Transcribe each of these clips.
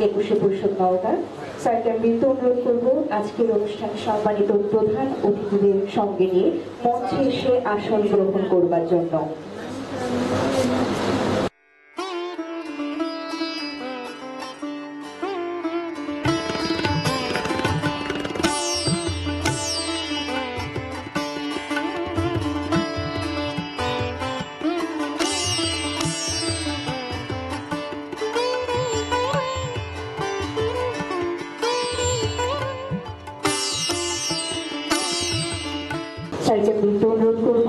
21শে বৈশাখ নওগাঁ স্যারকে আমি অনুরোধ করব আজকের অনুষ্ঠানে সম্মানিত প্রধান অতিথিদের সঙ্গে নিয়ে মঞ্চে এসে আসন গ্রহণ করবার জন্য। স্যারকে আমি অনুরোধ করব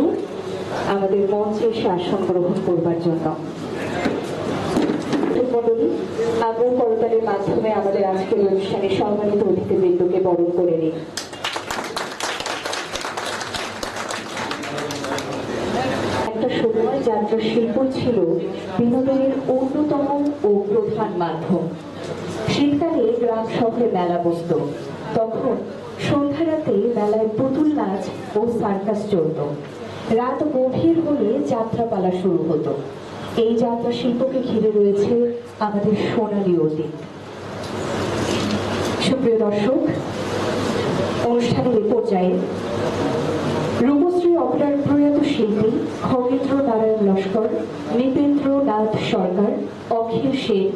আমাদের মঞ্চে এসে আসন গ্রহণ করবার জন্য। মণ্ডলী, আগ্রহ করতালির মাধ্যমে আমাদের আজকের অনুষ্ঠানে সম্মানিত অতিথিবৃন্দকে বরণ করে নিই। একটা সময় যাত্রা শিল্প ছিল বিনোদনের অন্যতম ও প্রধান মাধ্যম। শীতকালে গ্রাম শহরে মেলা বসত, তখন সন্ধ্যা রাতে মেলায় পুতুল নাচ ও সার্কাস চলত। রাত গভীর হলে যাত্রাপালা শুরু হতো। এই যাত্রা শিল্পকে ঘিরে রয়েছে আমাদের সোনালী অতীত। সুপ্রিয় দর্শক, অনুষ্ঠানের এই পর্যায়ে রূপশ্রী অপেরার প্রয়াত শিল্পী খগেন্দ্র নারায়ণ লস্কর, নৃপেন্দ্র নাথ সরকার, অখিল সেন,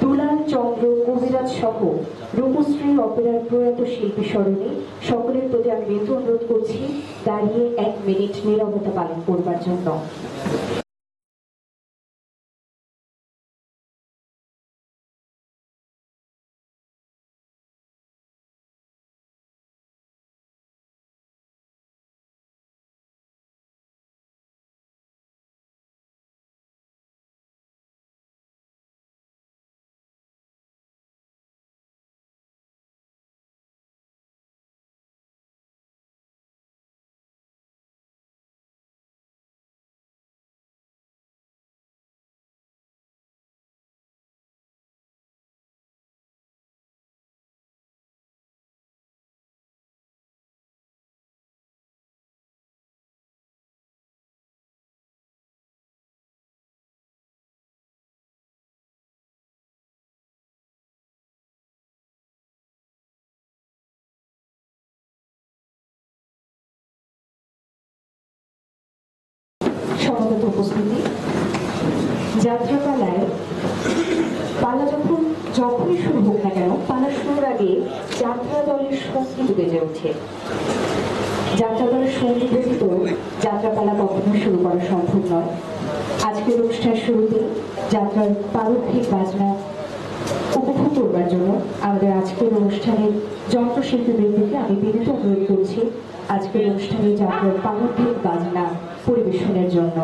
দুলাল চন্দ্র কবিরাজ সহ রূপশ্রী অপেরার প্রয়াত শিল্পী স্মরণে সকলের প্রতি আমি অনুরোধ করছি দাঁড়িয়ে 1 মিনিট নীরবতা পালন করবার জন্য। সমাগত উপস্থিতি, যাত্রাপালায় পালা যখনই শুরু হোক না কেন, পালা শুরুর আগে যাত্রা দলের সঙ্গীত বেজে ওঠে। যাত্রা দলের সঙ্গীত ব্যতীত যাত্রাপালা কখনো শুরু করা সম্ভব নয়। আজকের অনুষ্ঠানের শুরুতে যাত্রার পারম্ভিক বাজনা উপভোগ করবার জন্য আমাদের আজকের অনুষ্ঠানের যন্ত্রশিল্পীবৃন্দকে আমি বিনীত অনুরোধ করছি আজকের অনুষ্ঠানে যাত্রার পারম্ভিক বাজনা পরিবেশনের জন্য।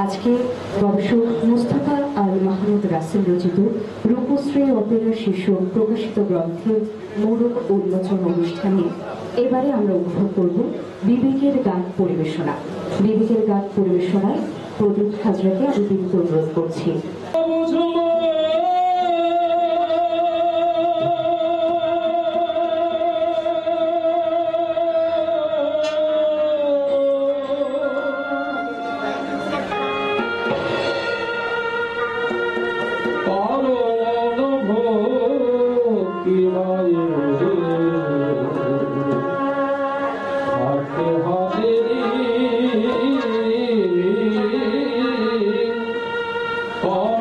আজকে গবেষক মুস্তাফা আল মাহমুদ রাসেল রচিত রূপশ্রী অপেরা শীর্ষক প্রকাশিত গ্রন্থের মোড়ক উন্মোচন অনুষ্ঠানে এবারে আমরা উপভোগ করব বিবেকের গান পরিবেশনা। বিবেকের গান পরিবেশনায় প্রদীপ হাজরাকে আমি বিনীত অনুরোধ করছি। Oh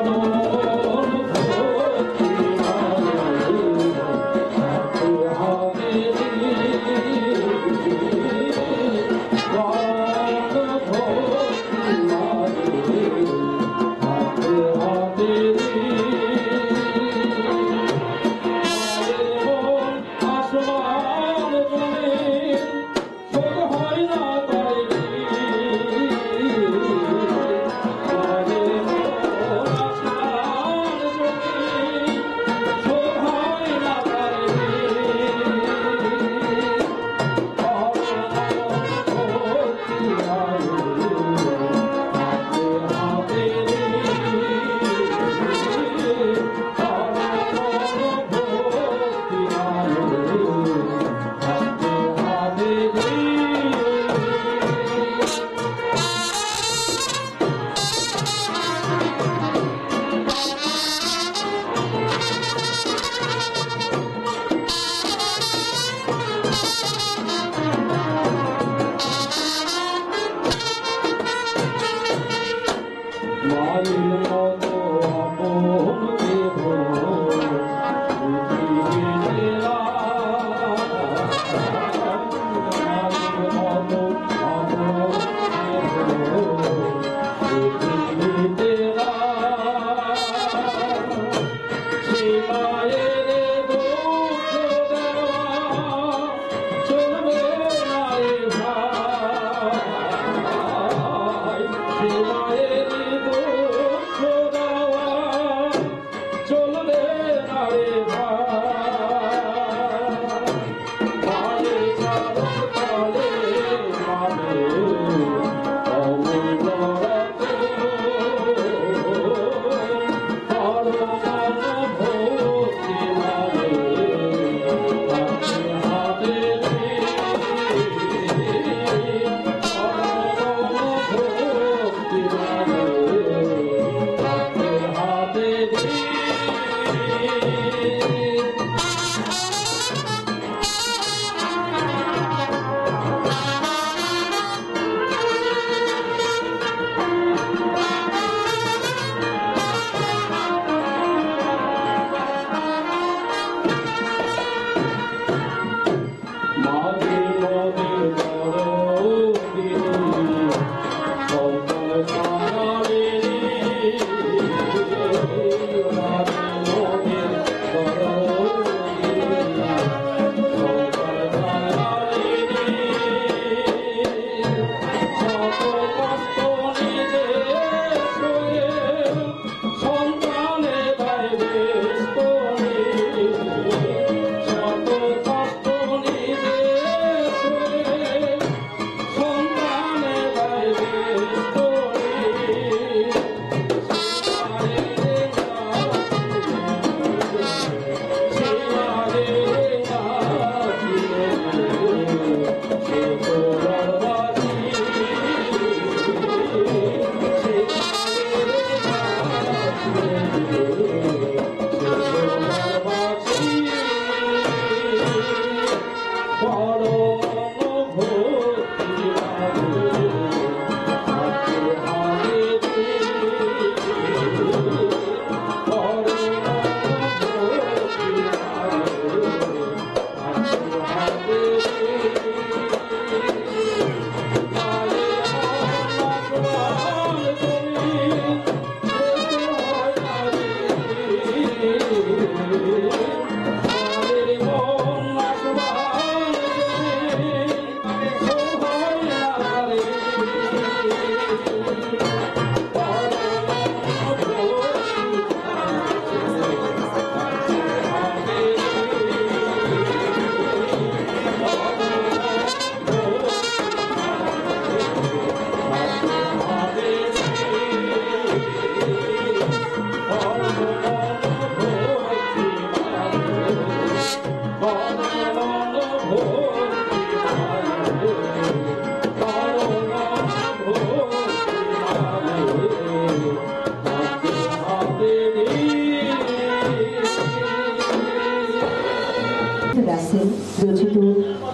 রাসেল রচিত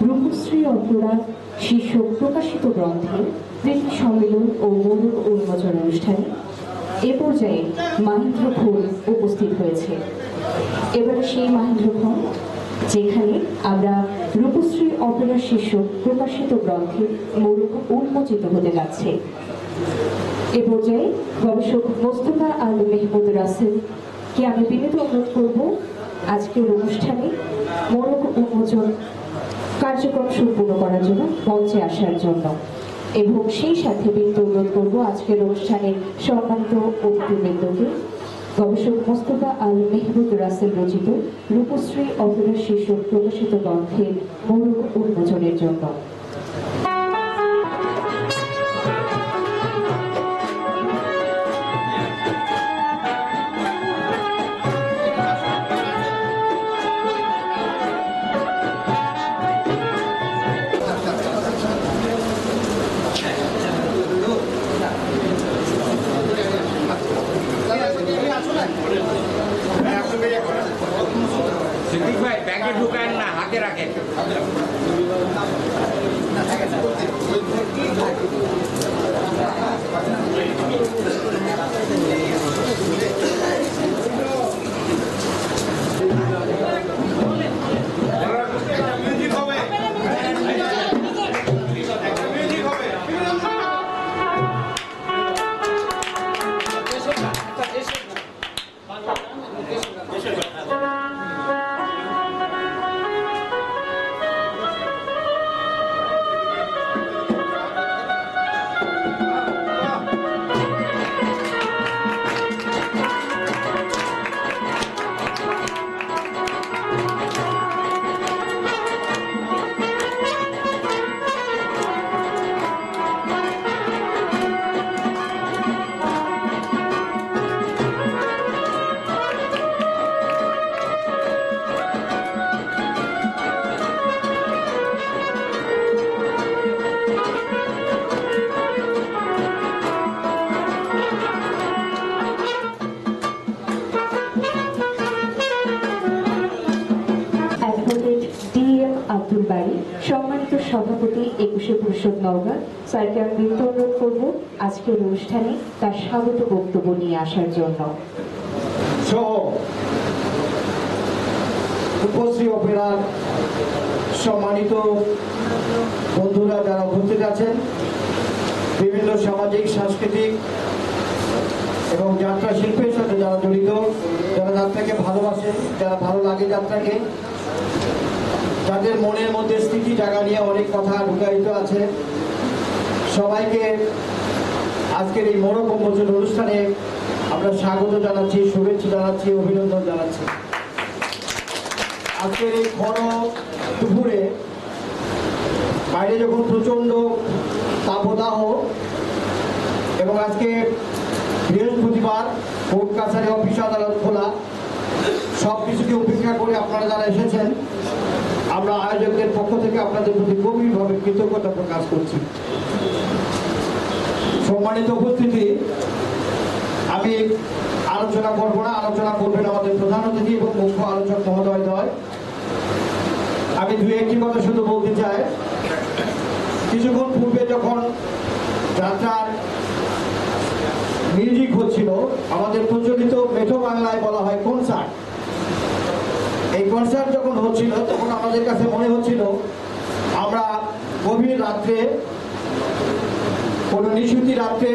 রূপশ্রী অপরা শীর্ষক প্রকাশিত গ্রন্থের কৃতি সম্মেলন ও মূলক উন্মোচন অনুষ্ঠানে এ পর্যায়ে মাহেন্দ্র খোল উপস্থিত হয়েছে। এবারে সেই মাহেন্দ্র খোল যেখানে আমরা রূপশ্রী অপরা শীর্ষক প্রকাশিত গ্রন্থের মূলক উন্মোচিত হতে যাচ্ছে। এ পর্যায়ে গবেষক মোস্তফা আল মেহমুদ রাসেলকে আমি বিনীত অনুরোধ করব আজকের অনুষ্ঠানে মোড়ক উন্মোচন কার্যক্রম সম্পূর্ণ করার জন্য মঞ্চে আসার জন্য, এবং সেই সাথে বিনীত অনুরোধ করব আজকের অনুষ্ঠানের সম্মানিত অতিথিবৃন্দকে গবেষক মোস্তফা আল মেহমুদ রাসেল রচিত রূপশ্রী অপরা শীর্ষক প্রকাশিত গ্রন্থের মোড়ক উন্মোচনের জন্য। সিদ্দিক ভাই ব্যাগে ঢুকান না, হাতে রাখেন। সম্মানিত সভাপতি 21শে পরিষদ নওগাঁ স্যারকে আমি বিনীত অনুরোধ করব আজকের অনুষ্ঠানে তার স্বাগত বক্তব্য নিয়ে আসার জন্য। রূপশ্রী অপেরার সম্মানিত বন্ধুরা যারা উপস্থিত আছেন, বিভিন্ন সামাজিক সাংস্কৃতিক এবং যাত্রা শিল্পের সাথে যারা জড়িত, যারা যাত্রাকে ভালোবাসেন, যারা ভালো লাগে যাত্রাকে, যাদের মনের মধ্যে স্মৃতি জায়গা নিয়ে অনেক কথা ঢুকায়িত আছে, সবাইকে আজকের এই মোড়ক উন্মোচন অনুষ্ঠানে আমরা স্বাগত জানাচ্ছি, শুভেচ্ছা জানাচ্ছি, অভিনন্দন জানাচ্ছি। আজকের এই ঘন দুপুরে বাইরে যখন প্রচণ্ড তাপদাহ এবং আজকে বৃহস্পতিবার, কোর্ট কাছারি অফিস আদালত খোলা, সব কিছুকে উপেক্ষা করে আপনারা যারা এসেছেন, আমরা আয়োজকদের পক্ষ থেকে আপনাদের প্রতি গভীরভাবে কৃতজ্ঞতা প্রকাশ করছি। সম্মানিত উপস্থিতি, আমি আলোচনা করব না, আলোচনা করবেন আমাদের প্রধান অতিথি এবং মুখ্য আলোচক মহোদয়দ্বয়। আমি দু একটি কথা শুধু বলতে চাই। কিছুক্ষণ পূর্বে যখন যাত্রার মিউজিক হচ্ছিল, আমাদের প্রচলিত মেঠো বাংলায় বলা হয় কনসার্ট, এই কনসার্ট যখন হচ্ছিল তখন আমাদের কাছে মনে হচ্ছিল আমরা গভীর রাত্রে, কোনো নিশুতি রাত্রে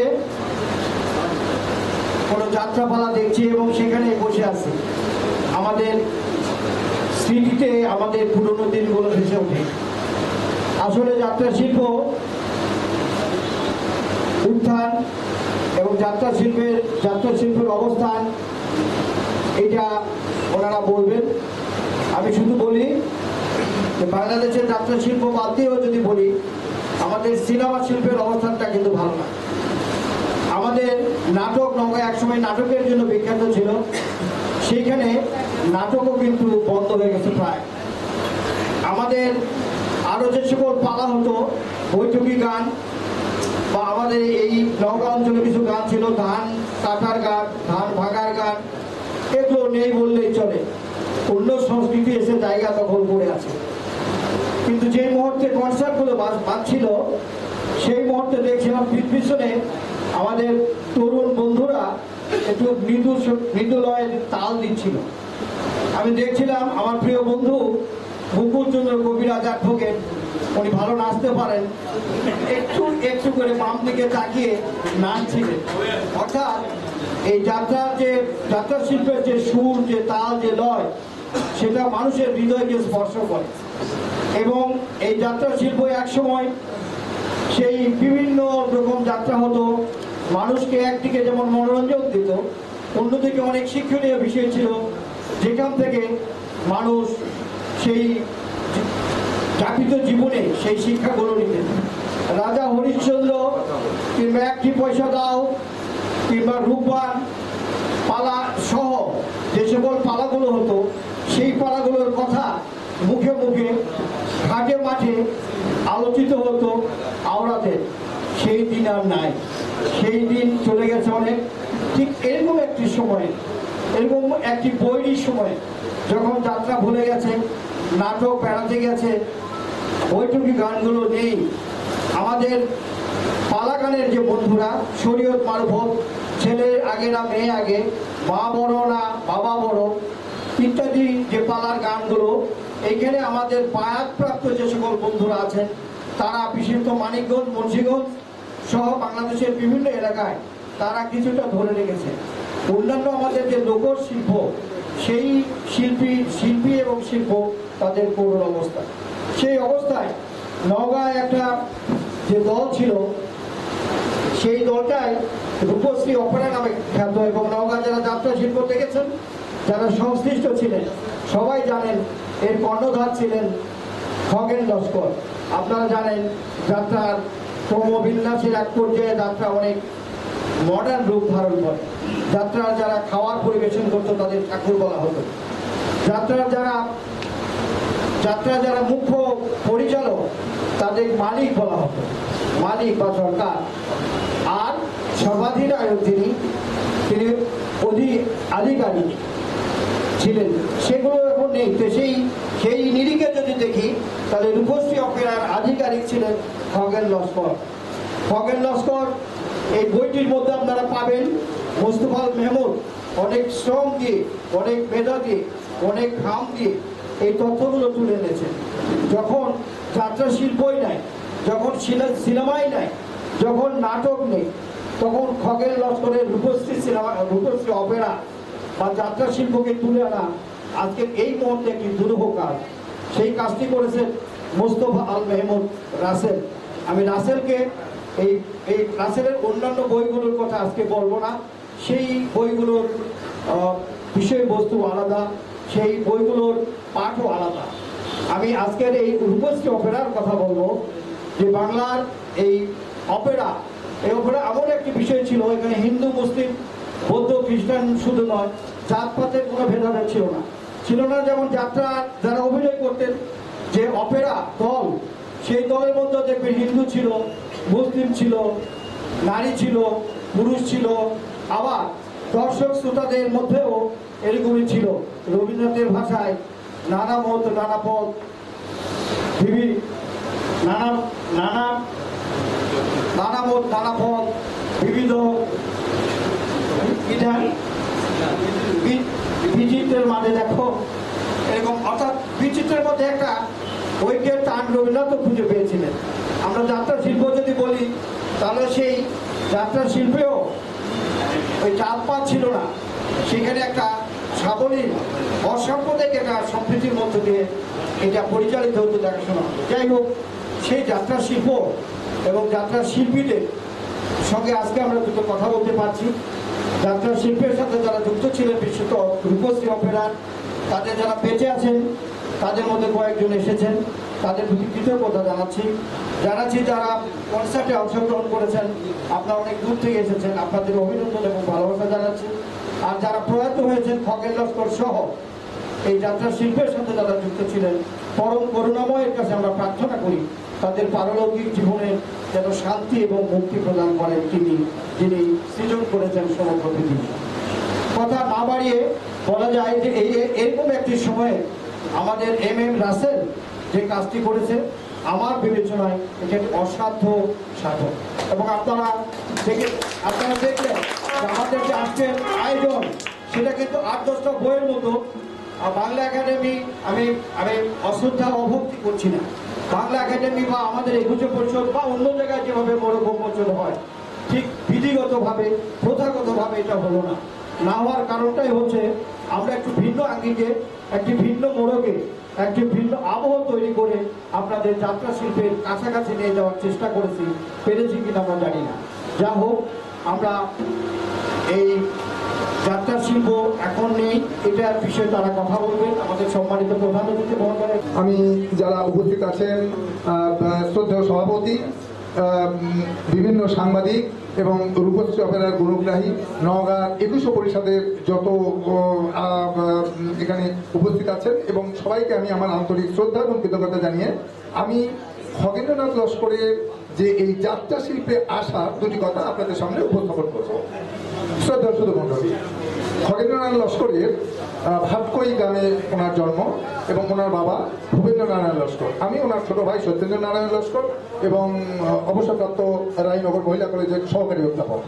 কোনো যাত্রাপালা দেখছি এবং সেখানে বসে আছি। আমাদের স্মৃতিতে আমাদের পুরনো দিনগুলো ভেসে ওঠে। আসলে যাত্রা শিল্প উত্থান এবং যাত্রা শিল্পের অবস্থান এটা ওনারা বলবেন। আমি শুধু বলি যে বাংলাদেশের যাত্রা শিল্প বাদ দিয়েও যদি বলি, আমাদের সিনেমা শিল্পের অবস্থানটা কিন্তু ভালো না। আমাদের নাটক, নওগাঁ একসময় নাটকের জন্য বিখ্যাত ছিল, সেইখানে নাটকও কিন্তু বন্ধ হয়ে গেছে প্রায়। আমাদের আরো যে সকল পালা হতো, বৈঠকি গান বা আমাদের এই নওগাঁ অঞ্চলে কিছু গান ছিল, ধান কাটার গান, ধান ভাগার গান, এগুলো নেই বললেই চলে। অন্য সংস্কৃতি এসে জায়গা দখল করে আছে। কিন্তু যে মুহূর্তে কনসার্টগুলো বাজছিল, সেই মুহূর্তে দেখছিলাম পিছনে আমাদের তরুণ বন্ধুরা একটু মৃদু লয়ের তাল দিচ্ছিল। আমি দেখছিলাম আমার প্রিয় বন্ধু মুকুলচন্দ্র কবিরাজ অ্যাডভোকেট, উনি ভালো নাচতে পারেন, একটু একটু করে বাম দিকে তাকিয়ে নাচছিলেন। অর্থাৎ এই যাত্রা শিল্পের যে সুর, যে তাল, যে লয়, সেটা মানুষের হৃদয়কে স্পর্শ করে। এবং এই যাত্রা শিল্প একসময় সেই বিভিন্ন রকম যাত্রা হতো, মানুষকে একদিকে যেমন মনোরঞ্জন দিত, অন্যদিকে অনেক শিক্ষণীয় বিষয় ছিল, যেখান থেকে মানুষ সেই যাপিত জীবনে সেই শিক্ষাগুলো নিতেন। রাজা হরিশ্চন্দ্র কিংবা একটি পয়সা দাও কিংবা রূপবান পালা সহ যে সকল পালাগুলো হতো, সেই পালাগুলোর কথা মুখে মুখে ঘাটে মাঠে আলোচিত হতো আওড়াতে। সেই দিন আর নাই, সেই দিন চলে গেছে অনেক। ঠিক এরকম একটি সময়, এরকম একটি বৈরীর সময়, যখন যাত্রা ভুলে গেছে, নাটক বেড়াতে গেছে, বৈঠকি গানগুলো নেই, আমাদের পালা গানের যে বন্ধুরা শরীয়ত মারফত, ছেলে আগে না মেয়ে আগে, মা বড় না বাবা বড় ইত্যাদি যে পালার গানগুলো, এইখানে আমাদের বায়াতপ্রাপ্ত যে সকল বন্ধুরা আছেন, তারা বিশেষত মানিকগঞ্জ, মুন্সিগঞ্জ সহ বাংলাদেশের বিভিন্ন এলাকায় তারা কিছুটা ধরে রেখেছে। অন্যান্য আমাদের যে লোকশিল্প, সেই শিল্পী এবং শিল্প তাদের করুণ অবস্থা। সেই অবস্থায় নওগাঁয় একটা যে দল ছিল, সেই দলটাই রূপশ্রী অপেরা নামে খ্যাত। এবং নওগাঁ যারা যাত্রা শিল্প দেখেছেন, যারা সংশ্লিষ্ট ছিলেন, সবাই জানেন এর কর্ণধার ছিলেন খগেন লস্কর। আপনারা জানেন যাত্রার ক্রমবিন্যাসের এক পর্যায়ে যাত্রা অনেক মডার্ন রূপ ধারণ করে। যাত্রার যারা খাওয়ার পরিবেশন করতো তাদের ঠাকুর বলা হতো। যাত্রার যারা মুখ্য পরিচালক তাদের মালিক বলা হতো, মালিক বা সরকার। আর সর্বাধিনায়ক তিনি আধিকারিক ছিলেন। সেগুলো এখন নেই। তো সেই নিরিখে যদি দেখি, তাহলে রূপশ্রী অপেরার আধিকারিক ছিলেন খগেন লস্কর। খগেন লস্কর এই বইটির মধ্যে আপনারা পাবেন মোস্তফাল মেহমুদ অনেক শ্রম দিয়ে, অনেক মেধা দিয়ে, অনেক ঘাম দিয়ে এই তথ্যগুলো তুলে এনেছেন। যখন যাত্রা শিল্পই নাই, যখন সিনেমাই নাই, যখন নাটক নেই, তখন খগেন লস্করের রূপশ্রী অপেরা বা যাত্রা শিল্পকে তুলে আনা আজকের এই মুহূর্তে একটি দুরূহ কাজ। সেই কাজটি করেছেন মোস্তফা আল মেহমুদ রাসেল। আমি রাসেলকে এই রাসেলের অন্যান্য বইগুলোর কথা আজকে বলবো না, সেই বইগুলোর বিষয়বস্তু আলাদা, সেই বইগুলোর পাঠও আলাদা। আমি আজকের এই রূপশ্রী অপেরার কথা বলবো, যে বাংলার এই অপেরা এমন একটি বিষয় ছিল, এখানে হিন্দু মুসলিম বৌদ্ধ খ্রিস্টান শুধু নয়, জাতপাতের কোনো ভেদাভেদ ছিল না। যেমন যাত্রা যারা অভিনয় করতেন, যে অপেরা দল, সেই দলের মধ্যে দেখবেন হিন্দু ছিল, মুসলিম ছিল, নারী ছিল, পুরুষ ছিল, আবার দর্শক শ্রোতাদের মধ্যেও এরকমই ছিল। রবীন্দ্রনাথের ভাষায় নানা মত নানা পথ, নানা মত নানা পথ, বিবিধ বিচিত্রের মাঝে দেখো, এরকম। অর্থাৎ বিচিত্রের মধ্যে একটা ঐক্যের টান রবীন্দ্রনাথ খুঁজে পেয়েছিলেন। আমরা যাত্রা শিল্প যদি বলি, তাহলে সেই যাত্রা শিল্পেও ওই জাতপাত ছিল না, সেখানে একটা সাবলীল অসাম্প্রদায়িক একটা সম্প্রীতির মধ্য দিয়ে এটা পরিচালিত হতো, দেখাশোনা। যাই হোক, সেই যাত্রা শিল্প এবং যাত্রা শিল্পীদের সঙ্গে আজকে আমরা দুটো কথা বলতে পারছি। যাত্রা শিল্পের সাথে যারা যুক্ত ছিলেন, বিশেষত রূপশ্রী অপেরার, তাদের যারা বেঁচে আছেন, তাদের মধ্যে কয়েকজন এসেছেন, তাদের প্রতি কৃতজ্ঞতা জানাচ্ছি। যারা কনসার্টে অংশগ্রহণ করেছেন, আপনারা অনেক দূর থেকে এসেছেন, আপনাদের অভিনন্দন এবং ভালোবাসা জানাচ্ছি। আর যারা প্রয়াত হয়েছেন, খগেন লস্কর সহ এই যাত্রা শিল্পের সাথে যারা যুক্ত ছিলেন, পরম করুণাময়ের কাছে আমরা প্রার্থনা করি তাদের পারলৌকিক জীবনে যেন শান্তি এবং মুক্তি প্রদান করেন তিনি, যিনি সৃজন করেছেন সমগ্র পৃথিবী। কথা না বাড়িয়ে বলা যায় যে এরকম একটি সময়ে আমাদের এম রাসেল যে কাজটি করেছে আমার বিবেচনায় এটি একটি অসাধ্য সাধন। এবং আপনারা দেখলেন আমাদের যে আজকের আয়োজন সেটা কিন্তু 8-10টা বইয়ের মতো। বাংলা একাডেমি আমি আমি অশ্রদ্ধা অভক্তি করছি না। বাংলা একাডেমি বা আমাদের একুশে পরিষদ বা অন্য জায়গায় যেভাবে মোড়ক উন্মোচন হয় ঠিক বিধিগতভাবে প্রথাগতভাবে এটা হলো না। না হওয়ার কারণটাই হচ্ছে আমরা একটু ভিন্ন আঙ্গিকে একটি ভিন্ন মোড়কে একটি ভিন্ন আবহ তৈরি করে আপনাদের যাত্রা শিল্পের কাছাকাছি নিয়ে যাওয়ার চেষ্টা করেছি, পেরেছি কিনা আমরা জানি না। যা হোক, আমরা এই যাত্রা শিল্প এখন নেই, এটার বিষয়ে তারা কথা বলবেন আমাদের সম্মানিত প্রধান অতিথি মহোদয়। আমি যারা উপস্থিত আছেন, শ্রদ্ধেয় সভাপতি, বিভিন্ন সাংবাদিক এবং রূপশ্রী অপেরার গুণগ্রাহী, নওগাঁ 21 পরিষদের যত এখানে উপস্থিত আছেন এবং সবাইকে আমি আমার আন্তরিক শ্রদ্ধা এবং কৃতজ্ঞতা জানিয়ে আমি খগেন্দ্রনাথ লস্করের যে এই যাত্রা শিল্পে আসা দুটি কথা আপনাদের সামনে উপস্থাপন করব। শ্রদ্ধা শুধু মন্ডলী, খগেন্দ্রনাথ লস্করের ভাটকই গ্রামে ওনার জন্ম এবং ওনার বাবা ভূপেন্দ্র নারায়ণ লস্কর। আমি ওনার ছোট ভাই সত্যেন্দ্র নারায়ণ লস্কর এবং অবসরপ্রাপ্ত রায়নগর মহিলা কলেজের সহকারী অধ্যাপক।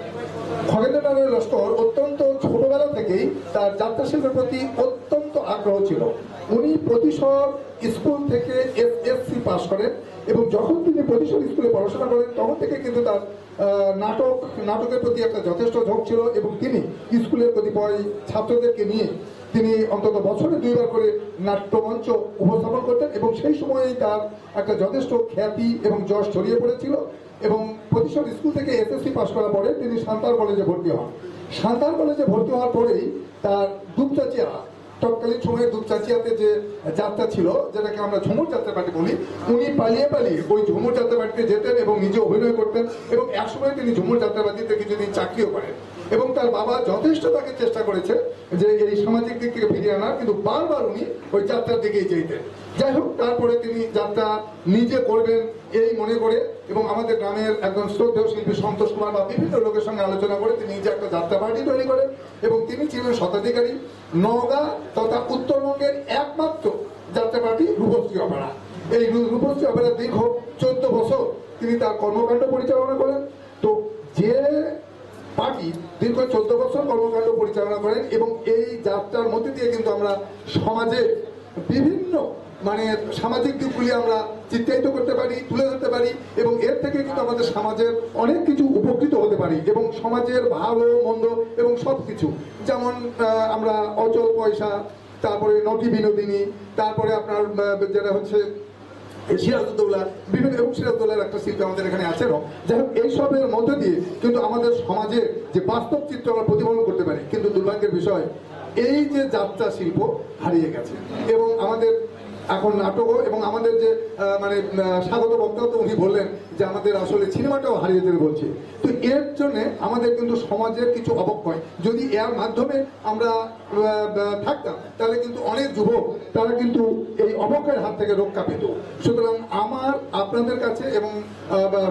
খগেন্দ্র নারায়ণ লস্কর অত্যন্ত ছোটবেলা থেকেই তার যাত্রা শিল্পের প্রতি অত্যন্ত আগ্রহ ছিল। উনি প্রতিশর স্কুল থেকে SSC পাশ করেন এবং যখন তিনি প্রতিশর স্কুলে পড়াশোনা করেন তখন থেকে কিন্তু তার নাটকের প্রতি একটা যথেষ্ট ঝোঁক ছিল এবং তিনি স্কুলের কতিপয় ছাত্রদেরকে নিয়ে তিনি অন্তত বছরে 2 বার করে নাট্যমঞ্চ উপস্থাপন করতেন এবং সেই সময়েই তার একটা যথেষ্ট খ্যাতি এবং যশ ছড়িয়ে পড়েছিল। এবং প্রতিশর স্কুল থেকে SSC পাশ করার পরে তিনি সান্তাল কলেজে ভর্তি হন। সান্তাল কলেজে ভর্তি হওয়ার পরেই তার দুপচাচিয়া, তৎকালীন সময়ে দুপচাচিয়াতে যে যাত্রা ছিল যেটাকে আমরা ঝুমুর যাত্রা পার্টি বলি, উনি পালিয়ে ওই ঝুমুর যাত্রা পার্টিতে যেতেন এবং নিজে অভিনয় করতেন এবং একসময় তিনি ঝুমুর যাত্রা পার্টিতে কিছুদিন চাকরিও করেন এবং তার বাবা যথেষ্ট তাকে চেষ্টা করেছে যে এই সামাজিক দিক থেকে ফিরিয়ে আনার, কিন্তু বারবার উনি ওই যাত্রার দিকেই যেতেন। যাই হোক, তারপরে তিনি যাত্রা নিজে করবেন এই মনে করে এবং আমাদের গ্রামের একজন শ্রদ্ধেয় শিল্পী সন্তোষ কুমার বা বিভিন্ন লোকের সঙ্গে আলোচনা করে তিনি নিজে একটা যাত্রা পার্টি তৈরি করেন এবং তিনি ছিলেন স্বত্বাধিকারী। নওগাঁ তথা উত্তরবঙ্গের একমাত্র যাত্রা পার্টি রূপশ্রী অপেরা। এই রূপশ্রী অপেরা দীর্ঘ 14 বছর তিনি তার কর্মকাণ্ড পরিচালনা করেন। তো যে পার্টি দীর্ঘ 14 বছর কর্মকাণ্ড পরিচালনা করেন এবং এই যাত্রার মধ্যে দিয়ে কিন্তু আমরা সমাজে বিভিন্ন সামাজিক দিকগুলি আমরা চিত্রায়িত করতে পারি, তুলে ধরতে পারি এবং এর থেকে কিন্তু আমাদের সমাজের অনেক কিছু উপকৃত হতে পারি এবং সমাজের ভালো মন্দ এবং সব কিছু, যেমন আমরা অচল পয়সা, তারপরে নটি বিনোদিনী, তারপরে আপনার যেটা হচ্ছে সিরাজউদ্দৌলা, বিভিন্ন এবং সিরাজউদ্দৌলার একটা শিল্পী আমাদের এখানে আছে। যাই হোক, এইসবের মধ্যে দিয়ে কিন্তু আমাদের সমাজের যে বাস্তব চিত্র আমরা প্রতিফলন করতে পারি। কিন্তু দুর্ভাগ্যের বিষয় এই যে যাত্রা শিল্প হারিয়ে গেছে এবং আমাদের এখন নাটকও এবং আমাদের যে স্বাগত বক্তা তো উনি বললেন যে আমাদের আসলে সিনেমাটাও হারিয়ে যেতে বলছে। তো এর জন্য আমাদের কিন্তু সমাজের কিছু অবক্ষয়, যদি এর মাধ্যমে আমরা থাকতাম তাহলে কিন্তু অনেক যুবক তারা কিন্তু এই অবক্ষয়ের হাত থেকে রক্ষা পেত। সুতরাং আমার আপনাদের কাছে এবং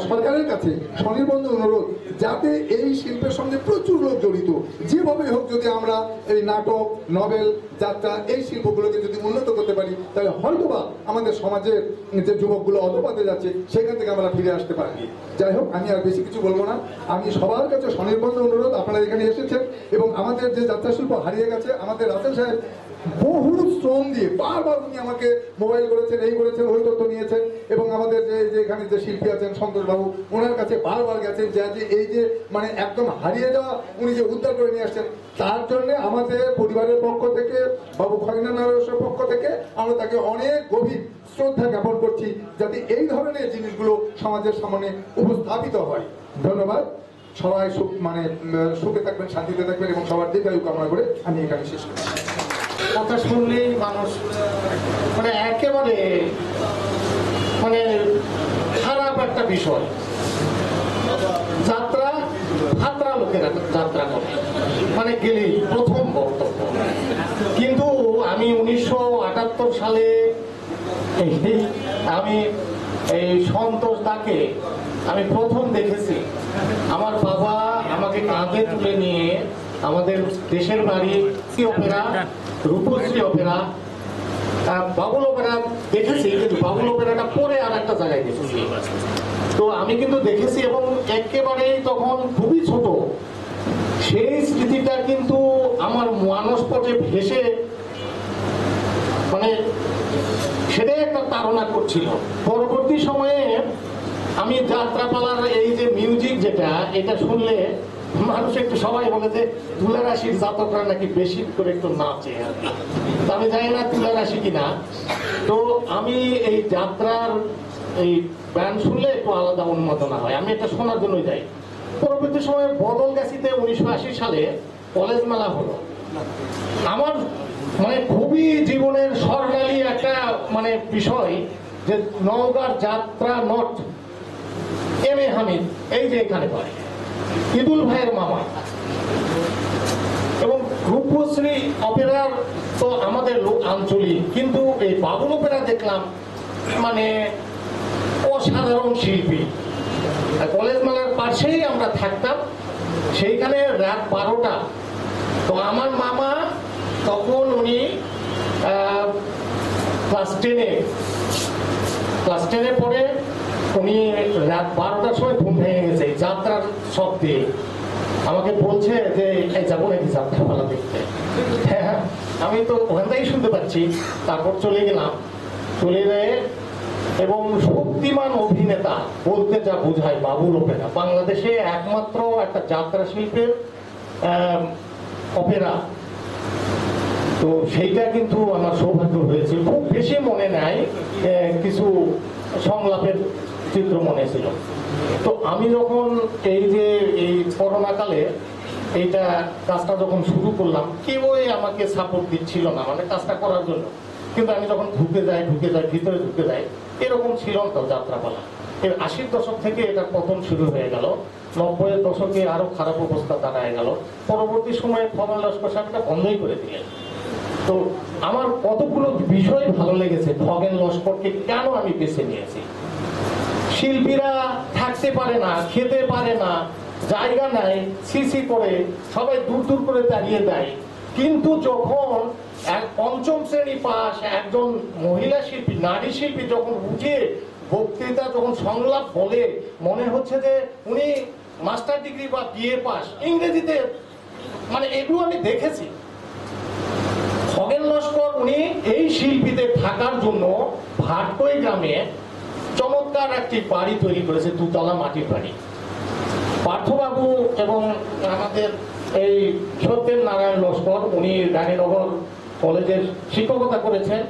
সরকারের কাছে স্বনির্বন্ধ অনুরোধ, যাতে এই শিল্পের সঙ্গে প্রচুর লোক জড়িত, যেভাবে হোক যদি আমরা এই নাটক, নভেল, যাত্রা এই শিল্পগুলোকে যদি উন্নত করতে পারি তাহলে হয়তোবা আমাদের সমাজের যে যুবকগুলো অধপথে যাচ্ছে সেখান থেকে আমরা ফিরে আসতে পারি। যাই হোক, আমি আর বেশি কিছু বলবো না। আমি সবার কাছে স্বনির্বন্ধ অনুরোধ, আপনারা এখানে এসেছেন এবং আমাদের যে যাত্রা শিল্প হারিয়ে গেছে, আমাদের রাসেল সাহেব বহু শ্রম দিয়ে বারবার উনি আমাকে মোবাইল করেছেন, এই করেছেন, ওই তথ্য নিয়েছেন এবং আমাদের যে এখানে যে শিল্পী আছেন সন্তোষ বাবু, ওনার কাছে বারবার গেছেন যে এই যে একদম হারিয়ে যাওয়া উনি যে উদ্ধার করে নিয়ে আসছেন, তার জন্য আমাদের পরিবারের পক্ষ থেকে, বাবু খগেন্দ্র নারায়ণের পক্ষ থেকে আমরা তাকে অনেক গভীর শ্রদ্ধা জ্ঞাপন করছি, যাতে এই ধরনের জিনিসগুলো সমাজের সামনে উপস্থাপিত হয়। ধন্যবাদ। সবাই সুখে থাকবেন, শান্তিতে থাকবেন এবং সবার দীর্ঘায়ু কামনা করে আমি এখানে শেষ করছি। কথা শুনলেই মানুষ একেবারে খারাপ একটা বিষয়। যাত্রা ভাত্রা লোকেরা যাত্রা করে গেলেই প্রথম বক্তব্য। কিন্তু আমি 1978 সালে আমি এই সন্তোষ দাকে আমি প্রথম দেখেছি। আমার বাবা আমাকে কাঁধে তুলে নিয়ে আমাদের দেশের বাড়ি Opera, Rupashree Opera, Babul Opera দেখেছি, কিন্তু বাবুল অপেরাটা পরে আর একটা জায়গায় দেখেছি। তো আমি কিন্তু দেখেছি এবং একেবারেই তখন খুবই ছোট, সেই স্মৃতিটা কিন্তু আমার মানসপটে ভেসে মানে সেটাই একটা তাড়না করছিল। পরবর্তী সময়ে আমি যাত্রাপালার এই যে মিউজিক যেটা, এটা শুনলে মানুষ একটু সবাই বলে যে তুলা রাশির জাতকরা নাকি বেশি করে একটু নাচে আর কি। তো আমি জানি না তুলা রাশি কিনা। তো আমি এই যাত্রার এই গান শুনলে একটু আলাদা উন্মাদনা হয়, আমি এটা শোনার জন্য যাই। পরবর্তী সময়ে বদলগাছিতে 1980 সালে কলেজ মেলা হলো। আমার মানে খুবই জীবনের স্বর্ণালী একটা মানে বিষয় যে নওগাঁর যাত্রা নট এম এ হামিদ এই যে এখানে পারে, ইদুল ভাইয়ের মামা, এবং রূপশ্রী অপেরার তো আমাদের লোক আঞ্চলিক, কিন্তু এই বাবুল অপেরা দেখলাম মানে অসাধারণ শিল্পী। কলেজ মেলার পাশেই আমরা থাকতাম, সেইখানে রাত 12টা। তো আমার মামা তখন উনি ক্লাস 10-এ পড়ে, উনি রাত 12টার সময় ঘুম ভেঙে গেছে যাত্রার শব্দে। আমাকে বলছে যে এই যাবো নাকি যাত্রাপালা দেখতে। হ্যাঁ, আমি তো ওখান থেকেই শুনতে পাচ্ছি। তারপর চলে গেলাম, চলে গিয়ে এবং শক্তিমান অভিনেতা বলতে যা বোঝায় বাবুল অপেরা, বাংলাদেশে একমাত্র একটা যাত্রা শিল্পের অপেরা। তো সেইটা কিন্তু আমার সৌভাগ্য হয়েছিল। খুব বেশি মনে নাই, কিছু সংলাপের চিত্র মনে ছিল। তো আমি যখন এই যে এই করোনা কালে এইটা কাজটা যখন শুরু করলাম, কেউই আমাকে সাপোর্ট দিচ্ছিল না মানে কাজটা করার জন্য। কিন্তু আমি যখন ঢুকে যাই ভিতরে ঢুকে যাই, এরকম ছিল তো যাত্রাপালা। এর 80-র দশক থেকে এটা পতন শুরু হয়ে গেল, 90-এর দশকে আরো খারাপ অবস্থা দাঁড়ায় গেল। পরবর্তী সময়ে খগন লস্কর সাহেবটা বন্ধই করে দিলেন। তো আমার কতগুলো বিষয় ভালো লেগেছে। খগেন লস্করকে কেন আমি বেছে নিয়েছি? শিল্পীরা থাকতে পারে না, খেতে পারে না, জায়গা নাই, সিসি করে সবাই দূর দূর করে দাঁড়িয়ে দেয়। কিন্তু যখন এক 5ম শ্রেণী পাস একজন মহিলা শিল্পী, নারী শিল্পী যখন উঠে বক্তৃতা, যখন সংলাপ বলে, মনে হচ্ছে যে উনি মাস্টার ডিগ্রি বা বিএ পাস ইংরেজিতে, মানে এগুলো আমি দেখেছি। খগেন লস্কর উনি এই শিল্পীদের থাকার জন্য ভাটকই গ্রামে চমৎকার একটি বাড়ি তৈরি করেছে, 2 তলা মাটির বাড়ি। পার্থবাবু এবং আমাদের এই সত্যেন নারায়ণ লস্কর, উনি রানীনগর কলেজের শিক্ষকতা করেছেন।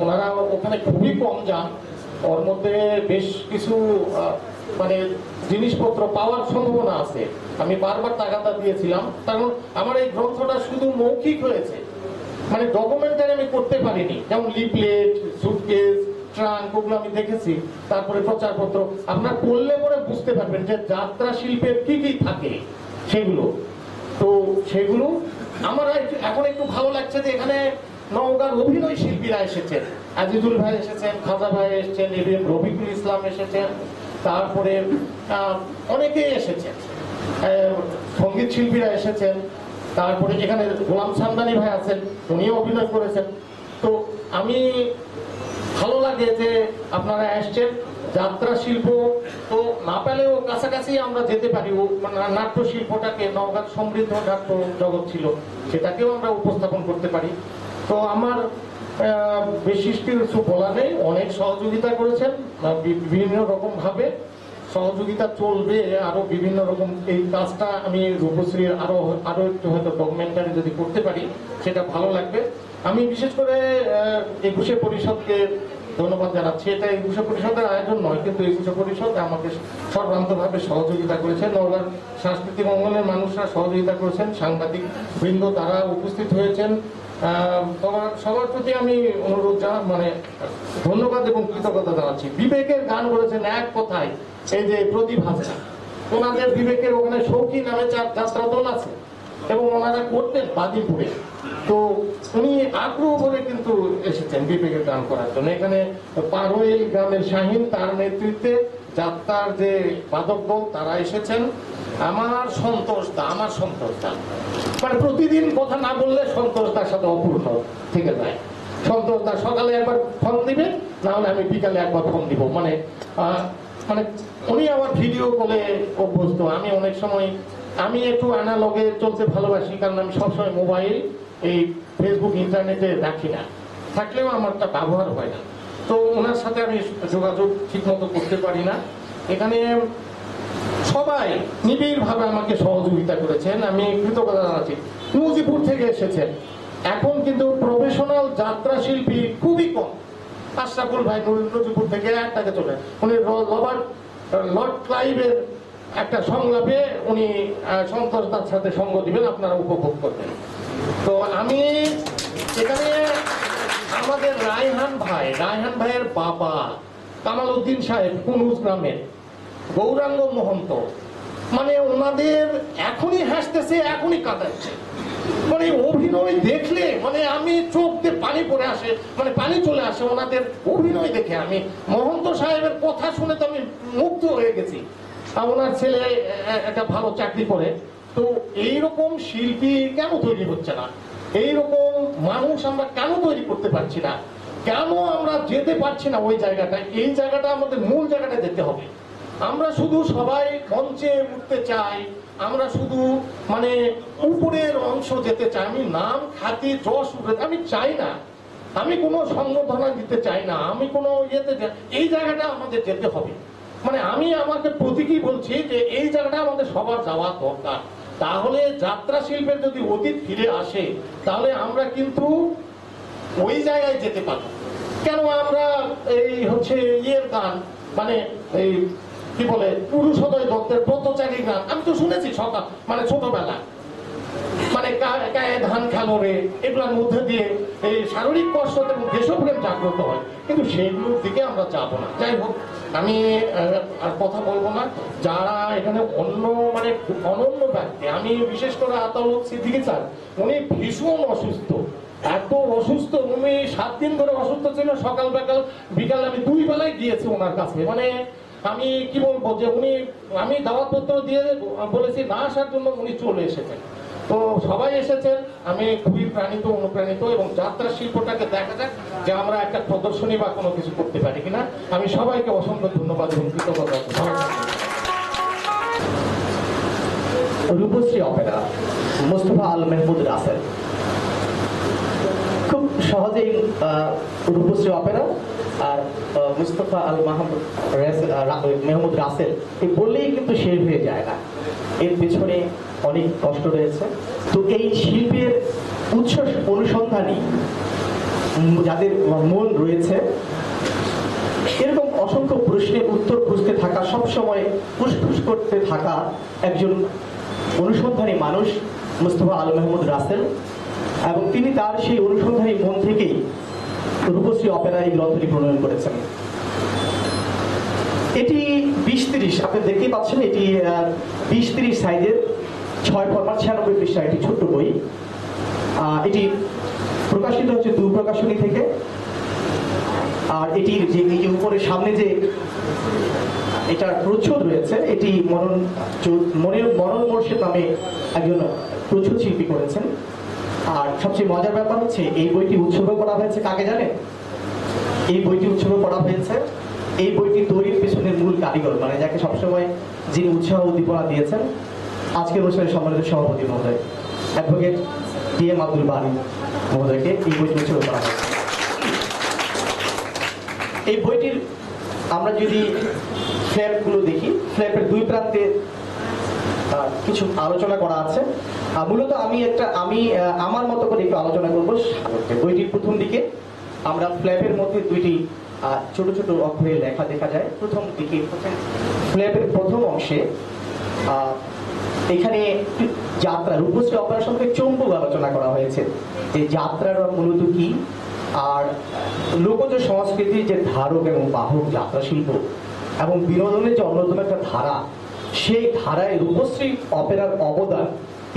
ওনারা ওখানে খুবই কম যান, ওর মধ্যে বেশ কিছু মানে জিনিসপত্র পাওয়ার সম্ভাবনা আছে। আমি বারবার তাগাদা দিয়েছিলাম, কারণ আমার এই গ্রন্থটা শুধু মৌখিক হয়েছে, মানে ডকুমেন্টারি আমি করতে পারিনি। যেমন লিফলেট, সুটকেস, ট্রাঙ্ক, ওগুলো আমি দেখেছি। তারপরে প্রচারপত্র আপনার পড়লে পরে বুঝতে পারবেন যে যাত্রা শিল্পের কি কি থাকে সেগুলো। তো সেগুলো আমার এখন একটু ভালো লাগছে যে এখানে নওগাঁর অভিনয় শিল্পীরা এসেছেন, আজিজুল ভাই এসেছেন, খাজা ভাই এসেছেন, এবিএম রফিকুল ইসলাম এসেছেন, তারপরে অনেকেই এসেছেন, সঙ্গীত শিল্পীরা এসেছেন, তারপরে এখানে গোলাম সামদানি ভাই আছেন, উনিও অভিনয় করেছেন। তো আমি ভালো লাগে যে আপনারা আসছেন। যাত্রা শিল্প তো না পেলেও কাছাকাছি আমরা যেতে পারি। নাট্য শিল্পটাকে, নওগাঁ সমৃদ্ধ নাট্য জগৎ ছিল, সেটাকেও আমরা উপস্থাপন করতে পারি। তো আমার বেশি কিছু বলা নেই। অনেক সহযোগিতা করেছেন বিভিন্ন রকম ভাবে, সহযোগিতা চলবে আরো বিভিন্ন রকম। এই কাজটা আমি রূপশ্রীর আরো একটু হয়তো ডকুমেন্টারি যদি করতে পারি সেটা ভালো লাগবে। আমি বিশেষ করে 21শে পরিষদকে ধন্যবাদ জানাচ্ছি। এটা 21শে পরিষদের আয়োজন নয়, কিন্তু 21শে পরিষদ আমাকে সর্বান্তভাবে সহযোগিতা করেছেন। নওগাঁর সাংস্কৃতিক অঙ্গনের মানুষরা সহযোগিতা করেছেন, সাংবাদিক বৃন্দ তারা উপস্থিত হয়েছেন। সবার প্রতি আমি অনুরোধ মানে ধন্যবাদ এবং কৃতজ্ঞতা জানাচ্ছি। বিবেকের গান করেছেন এক কথায় এই যে প্রতিভা, ওনাদের বিবেকের ওখানে সৌখী নামে যাত্রা দল আছে, এবং ওনারা করতেন বাদিপুরে। তো উনি আগ্রহ করে কিন্তু এসেছেন বিবেকের গান করার জন্য। এখানে পারোয়েল গ্রামের শাহিন তার নেতৃত্বে যাত্রার যে বাদক দল তারা এসেছেন। আমার সন্তোষ দা মানে প্রতিদিন কথা না বললে সন্তোষ দার সাথে অপূর্ণ থেকে যায়। সন্তোষ দা সকালে একবার ফোন দিবে, না হলে আমি বিকালে একবার ফোন দিব। মানে উনি আমার ভিডিও কলে অভ্যস্ত। আমি অনেক সময় আমি একটু অ্যানালগে চলতে ভালোবাসি, কারণ আমি সবসময় মোবাইল এই ফেসবুক ইন্টারনেটে রাখি না, থাকলেও আমার তা ব্যবহার হয় না। তো ওনার সাথে আমি যোগাযোগ ঠিক মতো করতে পারি না। এখানে সবাই নিবিড়ভাবে আমাকে সহযোগিতা করেছেন, আমি কৃতজ্ঞতা জানাচ্ছি। মুজিবপুর থেকে এসেছেন, এখন কিন্তু প্রফেশনাল যাত্রা শিল্পী খুবই কম। আশরাফুল ভাই মুজিবপুর থেকে একটাকে চলে, উনি লর্ড ক্লাইভের একটা সংলাপে উনি সন্তোষ দার সাথে সঙ্গ দিবেন, আপনারা উপভোগ করবেন। তো আমি এখানে আমাদের রায়হান ভাইয়ের বাবা কামাল উদ্দিন সাহেব কুনুজ গ্রামের গৌরাঙ্গ মহন্ত, মানে ওনাদের এখনই হাসতেছে, এখনই কাটাচ্ছে। মানে অভিনয় দেখলে মানে আমি চোখ দিয়ে পানি পড়ে আসে, মানে পানি চলে আসে ওনাদের অভিনয় দেখে। আমি মহন্ত সাহেবের কথা শুনে তো আমি মুগ্ধ হয়ে গেছি। ওনার ছেলে একটা ভালো চাকরি করে। তো এইরকম শিল্পী কেন তৈরি হচ্ছে না? এইরকম মানুষ আমরা কেন তৈরি করতে পারছি না? কেন আমরা যেতে পারছি না ওই জায়গাটায়? এই জায়গাটা আমাদের মূল জায়গাটা যেতে হবে। আমরা শুধু সবাই মঞ্চে উঠতে চাই, আমরা শুধু মানে উপরের অংশ যেতে চাই। আমি নাম খ্যাতি যশ আমি চাই না, আমি কোনো সংবর্ধনা দিতে চাই না, আমি কোনো ইয়েতে, এই জায়গাটা আমাদের যেতে হবে। মানে আমি আমাকে প্রতীকী বলছি যে এই জায়গাটা আমাদের সবার যাওয়া দরকার। তাহলে যাত্রা শিল্পের যদি অতীত ফিরে আসে, তাহলে আমরা কিন্তু ওই জায়গায় যেতে পারবো। কেন আমরা এই হচ্ছে ইয়ের গান, মানে এই কি বলে পুরুষোদয় দত্তের ব্রতচারী গান আমি তো শুনেছি সকাল মানে ছোটবেলা, মানে গায়ে ধান খেলো রে, এগুলোর মধ্যে দিয়ে এই শারীরিক কষ্ট এবং দেশপ্রেম জাগ্রত হয়, কিন্তু সেইগুলোর দিকে আমরা যাব না। যাই হোক, আমি আর কথা বলবো না। যারা এখানে মানে অনন্য ব্যক্তি, আমি বিশেষ করে আতাউল সিদ্দিকী স্যার, উনি ভীষণ অসুস্থ, এত অসুস্থ, উনি 7 দিন ধরে অসুস্থ ছিল। সকাল বিকাল আমি 2 বেলায় গিয়েছি ওনার কাছে। মানে আমি কি বলবো যে আমি দাওয়াতপত্র দিয়ে বলেছি না আসার জন্য, উনি চলে এসেছেন। তো সবাই এসেছেন, আমি খুবই অনুপ্রাণিত এবং যাত্রা শিল্পটাকে দেখা যাক যে আমরা একটা প্রদর্শনী বা কোনো কিছু করতে পারি কিনা। আমি সবাইকে অসংখ্য ধন্যবাদ এবং কৃতজ্ঞতা। রূপশ্রী অপেরা, মোস্তফা আল মেহমুদ রাসেল। খুব সহজেই রূপশ্রী অপেরা আর মুস্তফা আল মেহমুদ রাসেল এই বললেই কিন্তু শেষ হয়ে যায় না, এর পেছনে অনেক কষ্ট রয়েছে। তো এই শিল্পের উৎস অনুসন্ধানী যাদের মন রয়েছে, এরকম অসংখ্য প্রশ্নের উত্তর খুঁজতে থাকা, সবসময় ফুসফুস করতে থাকা একজন অনুসন্ধানী মানুষ মুস্তফা আল মেহমুদ রাসেল, এবং তিনি তার সেই অনুসন্ধানী মন থেকেই রূপশ্রী অপেরা এই গ্রন্থটি প্রণয়ন করেছেন। এটি 20-30, আপনি দেখতেই পাচ্ছেন, এটি 20-30 সাইজের 6 ফরম্যাট 96 পৃষ্ঠা একটি ছোট্ট বই। এটি প্রকাশিত হচ্ছে 2 প্রকাশনী থেকে। আর এটির যে এই যে উপরে সামনে যে এটার প্রচ্ছদ রয়েছে, এটি মনন মোর্শেদ নামে একজন প্রচ্ছদ শিল্পী করেছেন। আর সবচেয়ে মজার ব্যাপার হচ্ছে এই বইটি উৎসর্গ করা হয়েছে কাকে জানেন? এই বইটি উৎসর্গ করা হয়েছে এই বইটি তৈরির পেছনের মূল কারিগর, মানে যাকে সবসময় যিনি উৎসাহ উদ্দীপনা দিয়েছেন, আজকের অনুষ্ঠানের সম্মানিত সভাপতি মহোদয় অ্যাডভোকেট DM আব্দুল বারী মহোদয়কে এই বইটি উৎসর্গ করা হয়েছে। এই বইটির আমরা যদি ফ্ল্যাপগুলো দেখি, ফ্ল্যাপের 2 প্রান্তে কিছু আলোচনা করা আছে। মূলত আমি আমার মতো করে একটু আলোচনা করবো। বইটির প্রথম দিকে আমরা ফ্ল্যাপের মধ্যে 2টি ছোট ছোট অক্ষরে লেখা দেখা যায়। প্রথম দিকে ফ্ল্যাপের প্রথম অংশে এখানে যাত্রা, রূপশ্রী অপেরা সম্পর্কে চম্বক আলোচনা করা হয়েছে, যে যাত্রাটা মূলত কি, আর লোকজ সংস্কৃতির যে ধারক এবং বাহক যাত্রা শিল্প এবং বিনোদনের যে অন্যতম একটা ধারা, সেই ধারায় রূপশ্রী অপেরার অবদান